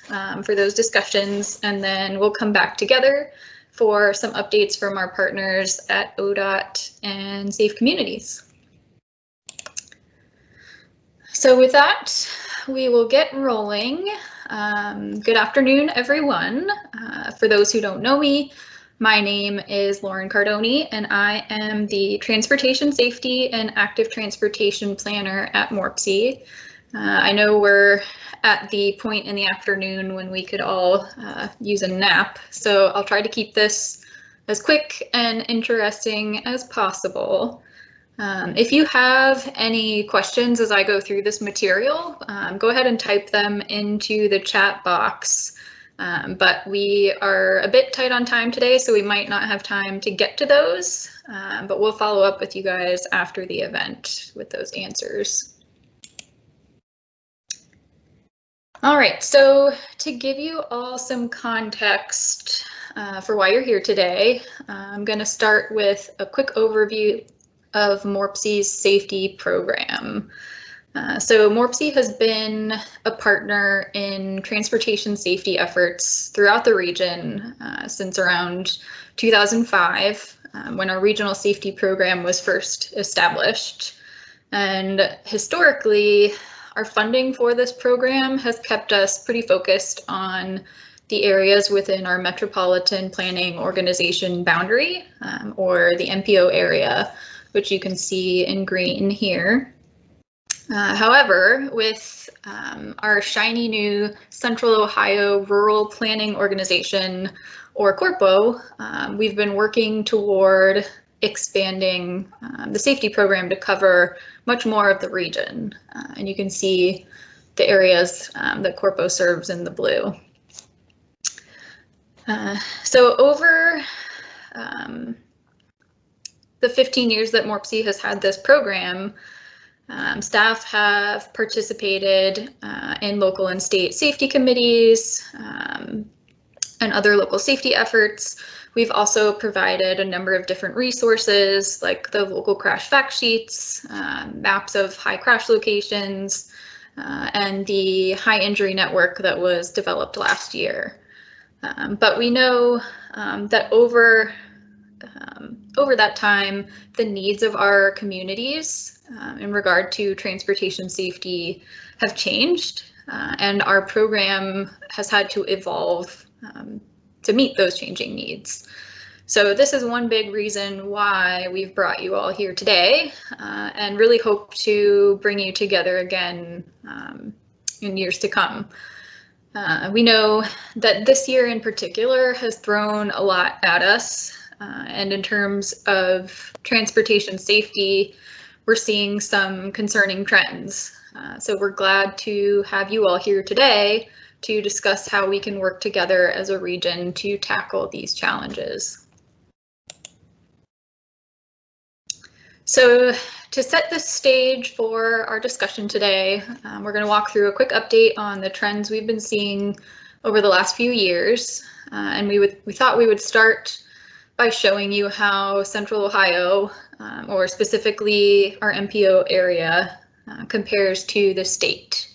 for those discussions, and then we'll come back together for some updates from our partners at ODOT and Safe Communities. So with that, we will get rolling. Good afternoon, everyone. For those who don't know me, my name is Lauren Cardoni, and I am the Transportation Safety and Active Transportation Planner at Morpsy. I know we're at the point in the afternoon when we could all use a nap, so I'll try to keep this as quick and interesting as possible. If you have any questions as I go through this material, go ahead and type them into the chat box. But we are a bit tight on time today, so we might not have time to get to those, but we'll follow up with you guys after the event with those answers. All right, so to give you all some context for why you're here today, I'm going to start with a quick overview of Morpsy's safety program. So Morpsy has been a partner in transportation safety efforts throughout the region since around 2005, when our regional safety program was first established. And historically, our funding for this program has kept us pretty focused on the areas within our metropolitan planning organization boundary, or the MPO area, which you can see in green here. However, with our shiny new Central Ohio Rural Planning Organization, or Corpo, we've been working toward expanding the safety program to cover much more of the region. And you can see the areas that Corpo serves in the blue. So over the 15 years that Morpsy has had this program, staff have participated in local and state safety committees and other local safety efforts. We've also provided a number of different resources like the local crash fact sheets, maps of high crash locations, and the high injury network that was developed last year. But we know that over that time, the needs of our communities in regard to transportation safety have changed, and our program has had to evolve to meet those changing needs. So this is one big reason why we've brought you all here today, and really hope to bring you together again in years to come. We know that this year in particular has thrown a lot at us, and in terms of transportation safety, we're seeing some concerning trends. So we're glad to have you all here today to discuss how we can work together as a region to tackle these challenges. So to set the stage for our discussion today, we're going to walk through a quick update on the trends we've been seeing over the last few years. And we thought we would start by showing you how Central Ohio, or specifically our MPO area, compares to the state.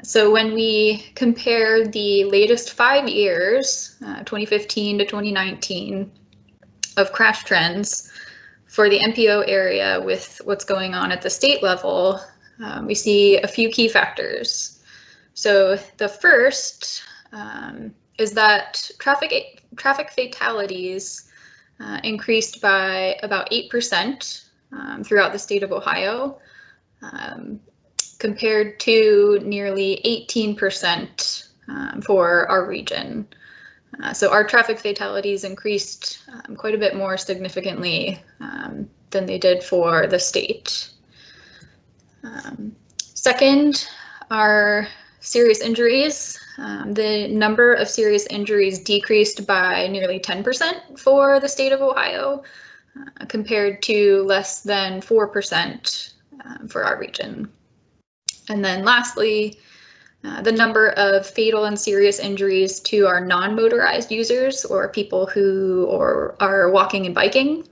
So when we compare the latest 5 years, 2015 to 2019, of crash trends for the MPO area with what's going on at the state level, we see a few key factors. So the first is that traffic fatalities increased by about 8% throughout the state of Ohio, compared to nearly 18% for our region. So our traffic fatalities increased quite a bit more significantly than they did for the state. Second, our serious injuries. The number of serious injuries decreased by nearly 10% for the state of Ohio, compared to less than 4% for our region. And then lastly, the number of fatal and serious injuries to our non-motorized users, or people who are walking and biking,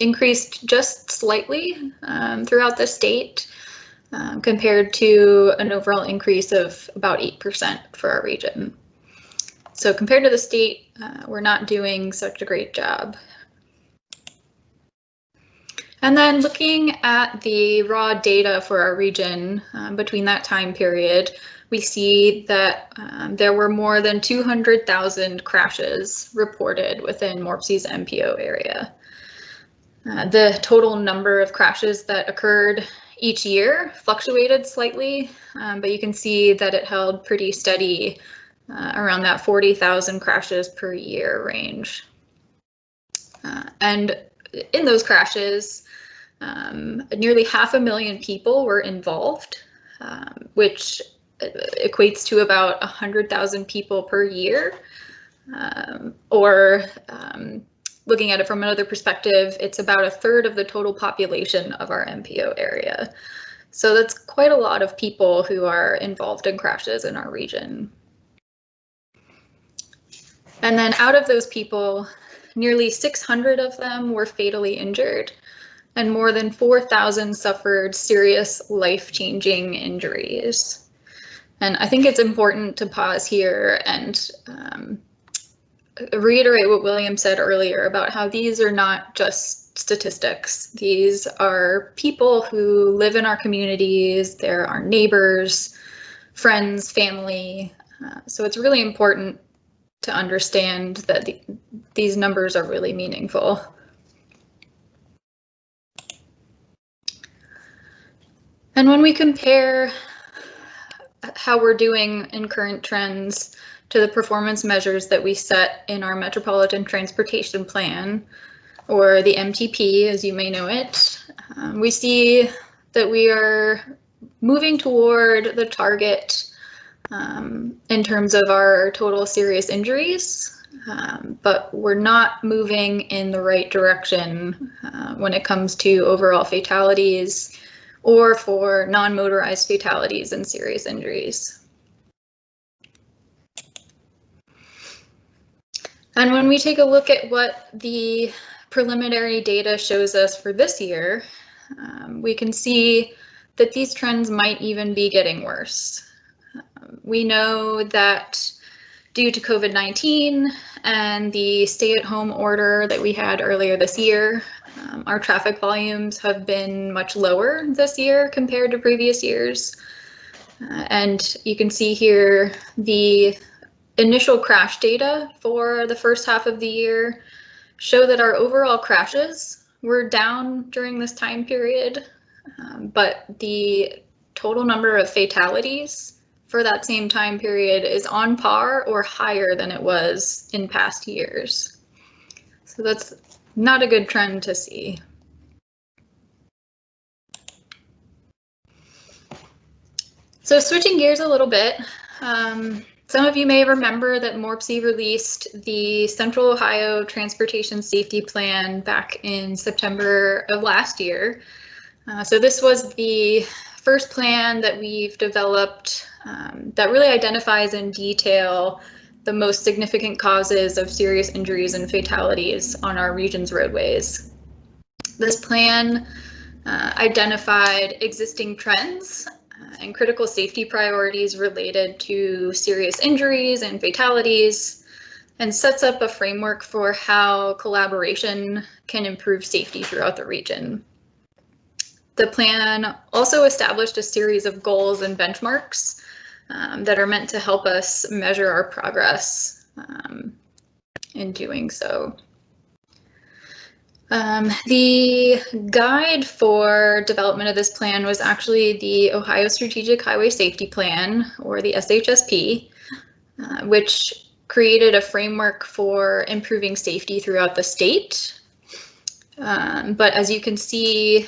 increased just slightly throughout the state, compared to an overall increase of about 8% for our region. So compared to the state, we're not doing such a great job. And then looking at the raw data for our region between that time period, we see that there were more than 200,000 crashes reported within Morpsy's MPO area. The total number of crashes that occurred each year fluctuated slightly, but you can see that it held pretty steady around that 40,000 crashes per year range. And in those crashes, nearly 500,000 people were involved, which equates to about 100,000 people per year, or looking at it from another perspective, it's about 1/3 of the total population of our MPO area. So that's quite a lot of people who are involved in crashes in our region. And then out of those people, nearly 600 of them were fatally injured, and more than 4,000 suffered serious life-changing injuries. And I think it's important to pause here and reiterate what William said earlier about how these are not just statistics. These are people who live in our communities, they're our neighbors, friends, family. So it's really important to understand that these numbers are really meaningful. And when we compare how we're doing in current trends to the performance measures that we set in our Metropolitan Transportation Plan, or the MTP as you may know it, we see that we are moving toward the target in terms of our total serious injuries, but we're not moving in the right direction when it comes to overall fatalities or for non-motorized fatalities and serious injuries. And when we take a look at what the preliminary data shows us for this year, we can see that these trends might even be getting worse. We know that due to COVID-19 and the stay-at-home order that we had earlier this year, our traffic volumes have been much lower this year compared to previous years. And you can see here the initial crash data for the first half of the year show that our overall crashes were down during this time period, but the total number of fatalities for that same time period is on par or higher than it was in past years. So that's not a good trend to see. So switching gears a little bit, Some of you may remember that Morpsy released the Central Ohio Transportation Safety Plan back in September of last year. So this was the first plan that we've developed that really identifies in detail the most significant causes of serious injuries and fatalities on our region's roadways. This plan identified existing trends and critical safety priorities related to serious injuries and fatalities, and sets up a framework for how collaboration can improve safety throughout the region. The plan also established a series of goals and benchmarks that are meant to help us measure our progress in doing so. The guide for development of this plan was actually the Ohio Strategic Highway Safety Plan, or the SHSP, which created a framework for improving safety throughout the state. But as you can see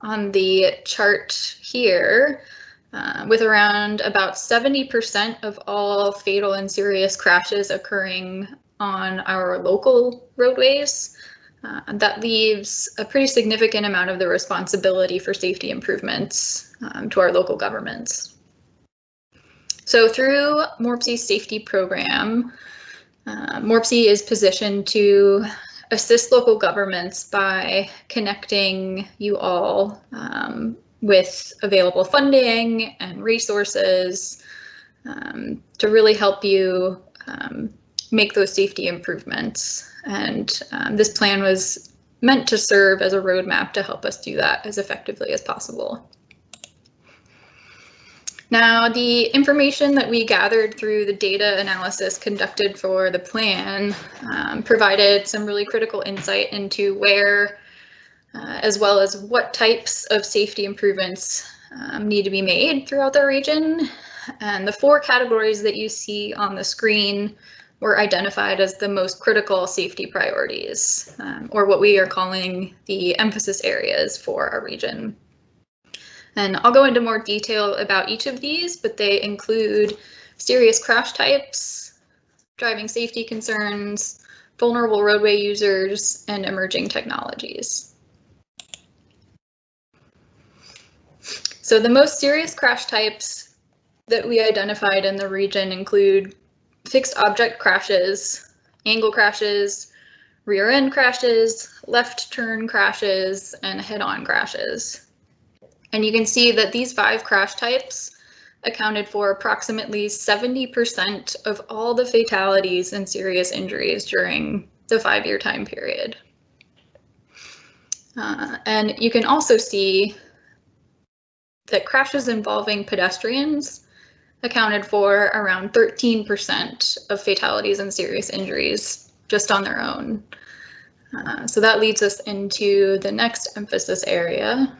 on the chart here, with around about 70% of all fatal and serious crashes occurring on our local roadways, that leaves a pretty significant amount of the responsibility for safety improvements to our local governments. So through Morpsy's safety program, Morpsy is positioned to assist local governments by connecting you all with available funding and resources to really help you make those safety improvements. And this plan was meant to serve as a roadmap to help us do that as effectively as possible. Now, the information that we gathered through the data analysis conducted for the plan provided some really critical insight into where, as well as what types of safety improvements need to be made throughout the region. And the 4 categories that you see on the screen were identified as the most critical safety priorities, or what we are calling the emphasis areas for our region. And I'll go into more detail about each of these, but they include serious crash types, driving safety concerns, vulnerable roadway users, and emerging technologies. So the most serious crash types that we identified in the region include fixed object crashes, angle crashes, rear end crashes, left turn crashes, and head-on crashes. And you can see that these 5 crash types accounted for approximately 70% of all the fatalities and serious injuries during the 5-year time period. And you can also see that crashes involving pedestrians accounted for around 13% of fatalities and serious injuries just on their own. So that leads us into the next emphasis area.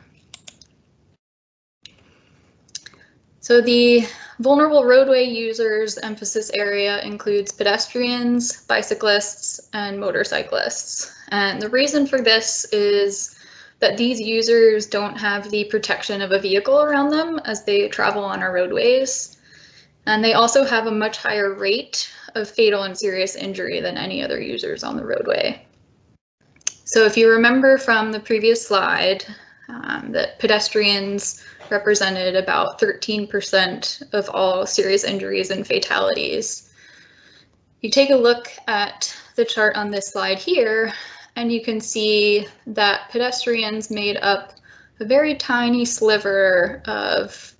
So the vulnerable roadway users emphasis area includes pedestrians, bicyclists, and motorcyclists. And the reason for this is that these users don't have the protection of a vehicle around them as they travel on our roadways. And they also have a much higher rate of fatal and serious injury than any other users on the roadway. So if you remember from the previous slide, that pedestrians represented about 13% of all serious injuries and fatalities. You take a look at the chart on this slide here, and you can see that pedestrians made up a very tiny sliver of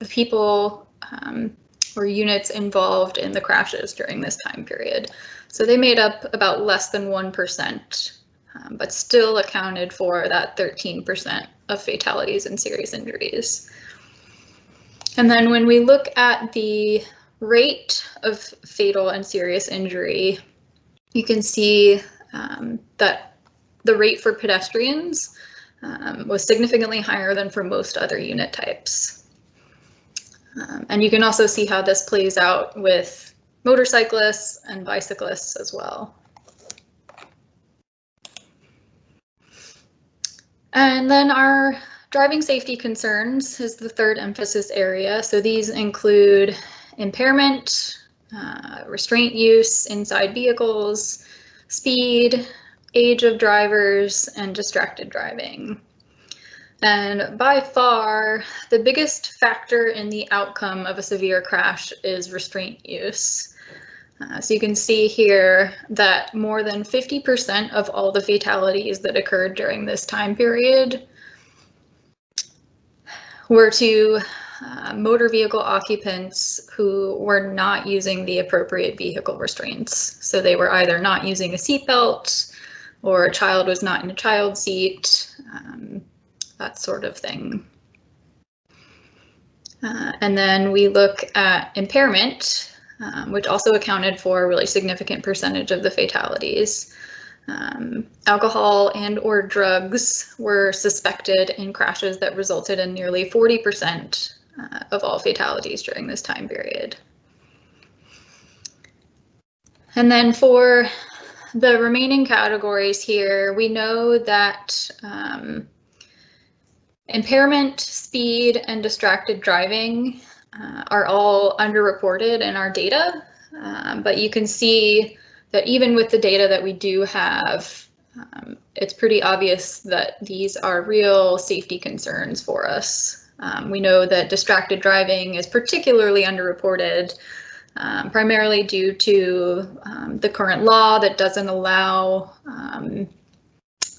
the people or units involved in the crashes during this time period. So they made up about less than 1%, but still accounted for that 13% of fatalities and serious injuries. And then when we look at the rate of fatal and serious injury, you can see that the rate for pedestrians was significantly higher than for most other unit types. And you can also see how this plays out with motorcyclists and bicyclists as well. And then our driving safety concerns is the third emphasis area. So these include impairment, restraint use inside vehicles, speed, age of drivers, and distracted driving. And by far, the biggest factor in the outcome of a severe crash is restraint use. So you can see here that more than 50% of all the fatalities that occurred during this time period were to motor vehicle occupants who were not using the appropriate vehicle restraints. So they were either not using a seatbelt, or a child was not in a child seat, that sort of thing. And then we look at impairment, which also accounted for a really significant percentage of the fatalities. Alcohol and or drugs were suspected in crashes that resulted in nearly 40% of all fatalities during this time period. And then for the remaining categories here, we know that impairment, speed, and distracted driving are all underreported in our data, but you can see that even with the data that we do have, it's pretty obvious that these are real safety concerns for us. We know that distracted driving is particularly underreported, primarily due to the current law that doesn't allow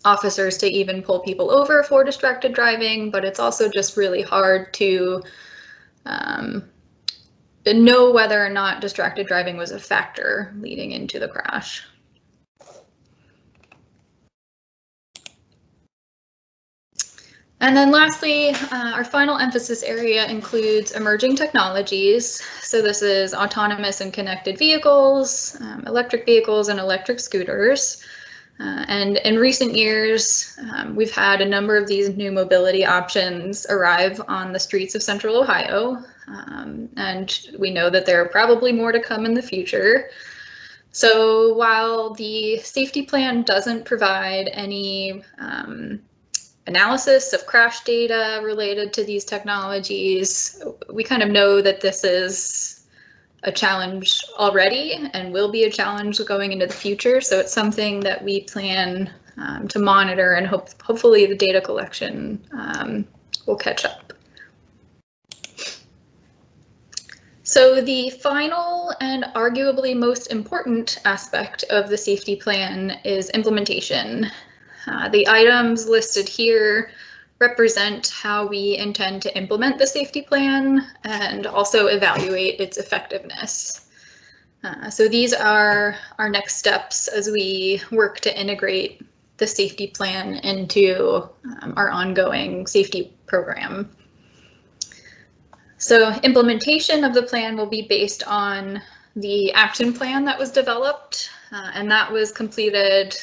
officers to even pull people over for distracted driving, but it's also just really hard to know whether or not distracted driving was a factor leading into the crash. And then lastly, our final emphasis area includes emerging technologies. So this is autonomous and connected vehicles, electric vehicles, and electric scooters. And in recent years, we've had a number of these new mobility options arrive on the streets of Central Ohio. And we know that there are probably more to come in the future. So while the safety plan doesn't provide any analysis of crash data related to these technologies, we kind of know that this is a challenge already and will be a challenge going into the future. So it's something that we plan to monitor, and hopefully the data collection will catch up. So the final and arguably most important aspect of the safety plan is implementation. The items listed here represent how we intend to implement the safety plan and also evaluate its effectiveness. So these are our next steps as we work to integrate the safety plan into our ongoing safety program. So implementation of the plan will be based on the action plan that was developed, and that was completed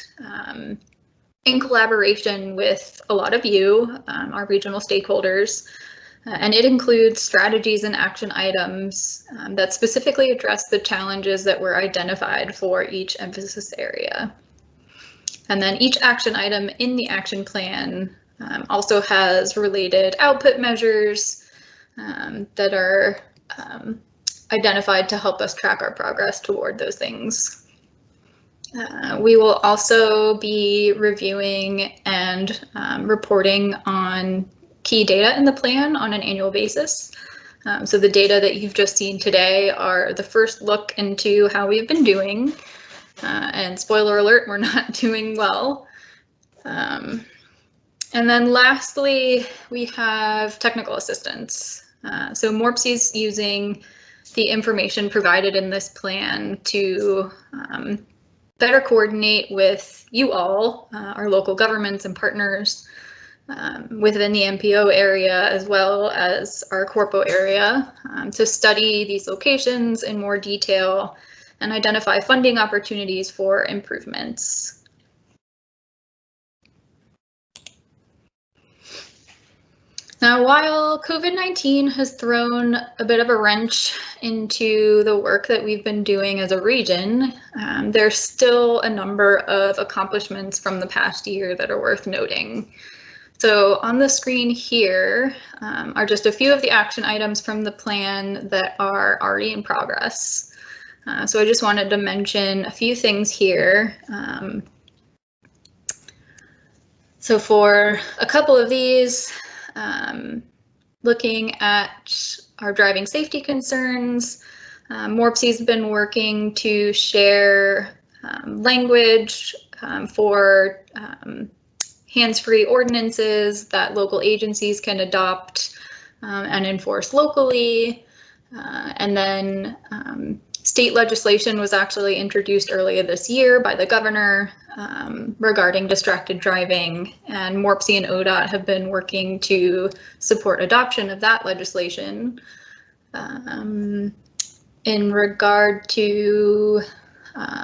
in collaboration with a lot of you, our regional stakeholders, and it includes strategies and action items that specifically address the challenges that were identified for each emphasis area. And then each action item in the action plan also has related output measures that are identified to help us track our progress toward those things. We will also be reviewing and reporting on key data in the plan on an annual basis. So the data that you've just seen today are the first look into how we've been doing. And spoiler alert, we're not doing well. And then lastly, we have technical assistance. So Morpsy's using the information provided in this plan to better coordinate with you all, our local governments and partners within the MPO area, as well as our Corpo area, to study these locations in more detail and identify funding opportunities for improvements. Now, while COVID-19 has thrown a bit of a wrench into the work that we've been doing as a region, there's still a number of accomplishments from the past year that are worth noting. So on the screen here are just a few of the action items from the plan that are already in progress. So I just wanted to mention a few things here. So for a couple of these, looking at our driving safety concerns, Morpsy's been working to share language for hands-free ordinances that local agencies can adopt and enforce locally. And then state legislation was actually introduced earlier this year by the governor regarding distracted driving, and Morpsy and ODOT have been working to support adoption of that legislation. In regard to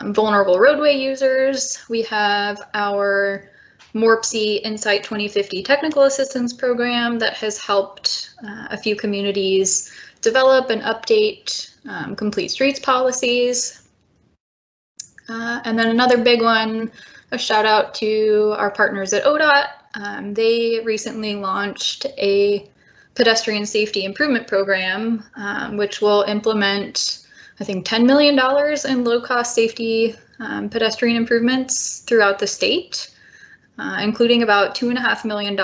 vulnerable roadway users, we have our Morpsy Insight 2050 Technical Assistance Program that has helped a few communities develop and update complete streets policies. And then another big one, a shout out to our partners at ODOT. They recently launched a pedestrian safety improvement program, which will implement, I think, $10 million in low-cost safety pedestrian improvements throughout the state, including about $2.5 million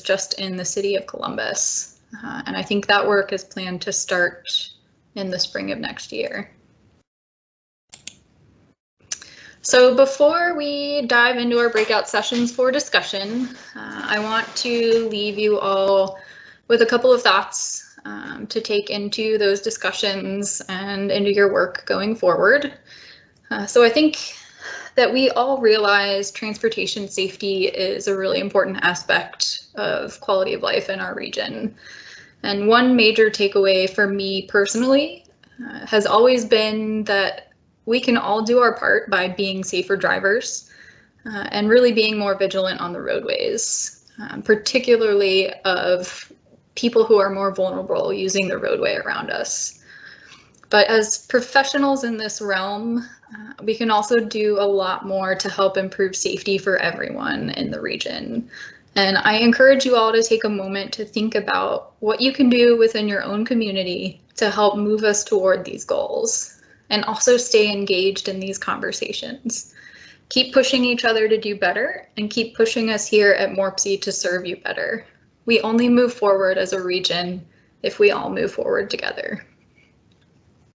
just in the city of Columbus. And I think that work is planned to start in the spring of next year. So before we dive into our breakout sessions for discussion, I want to leave you all with a couple of thoughts to take into those discussions and into your work going forward. So I think that we all realize transportation safety is a really important aspect of quality of life in our region. And one major takeaway for me personally has always been that we can all do our part by being safer drivers and really being more vigilant on the roadways, particularly of people who are more vulnerable using the roadway around us. But as professionals in this realm, we can also do a lot more to help improve safety for everyone in the region. And I encourage you all to take a moment to think about what you can do within your own community to help move us toward these goals, and also stay engaged in these conversations. Keep pushing each other to do better, and keep pushing us here at Morpsy to serve you better. We only move forward as a region if we all move forward together.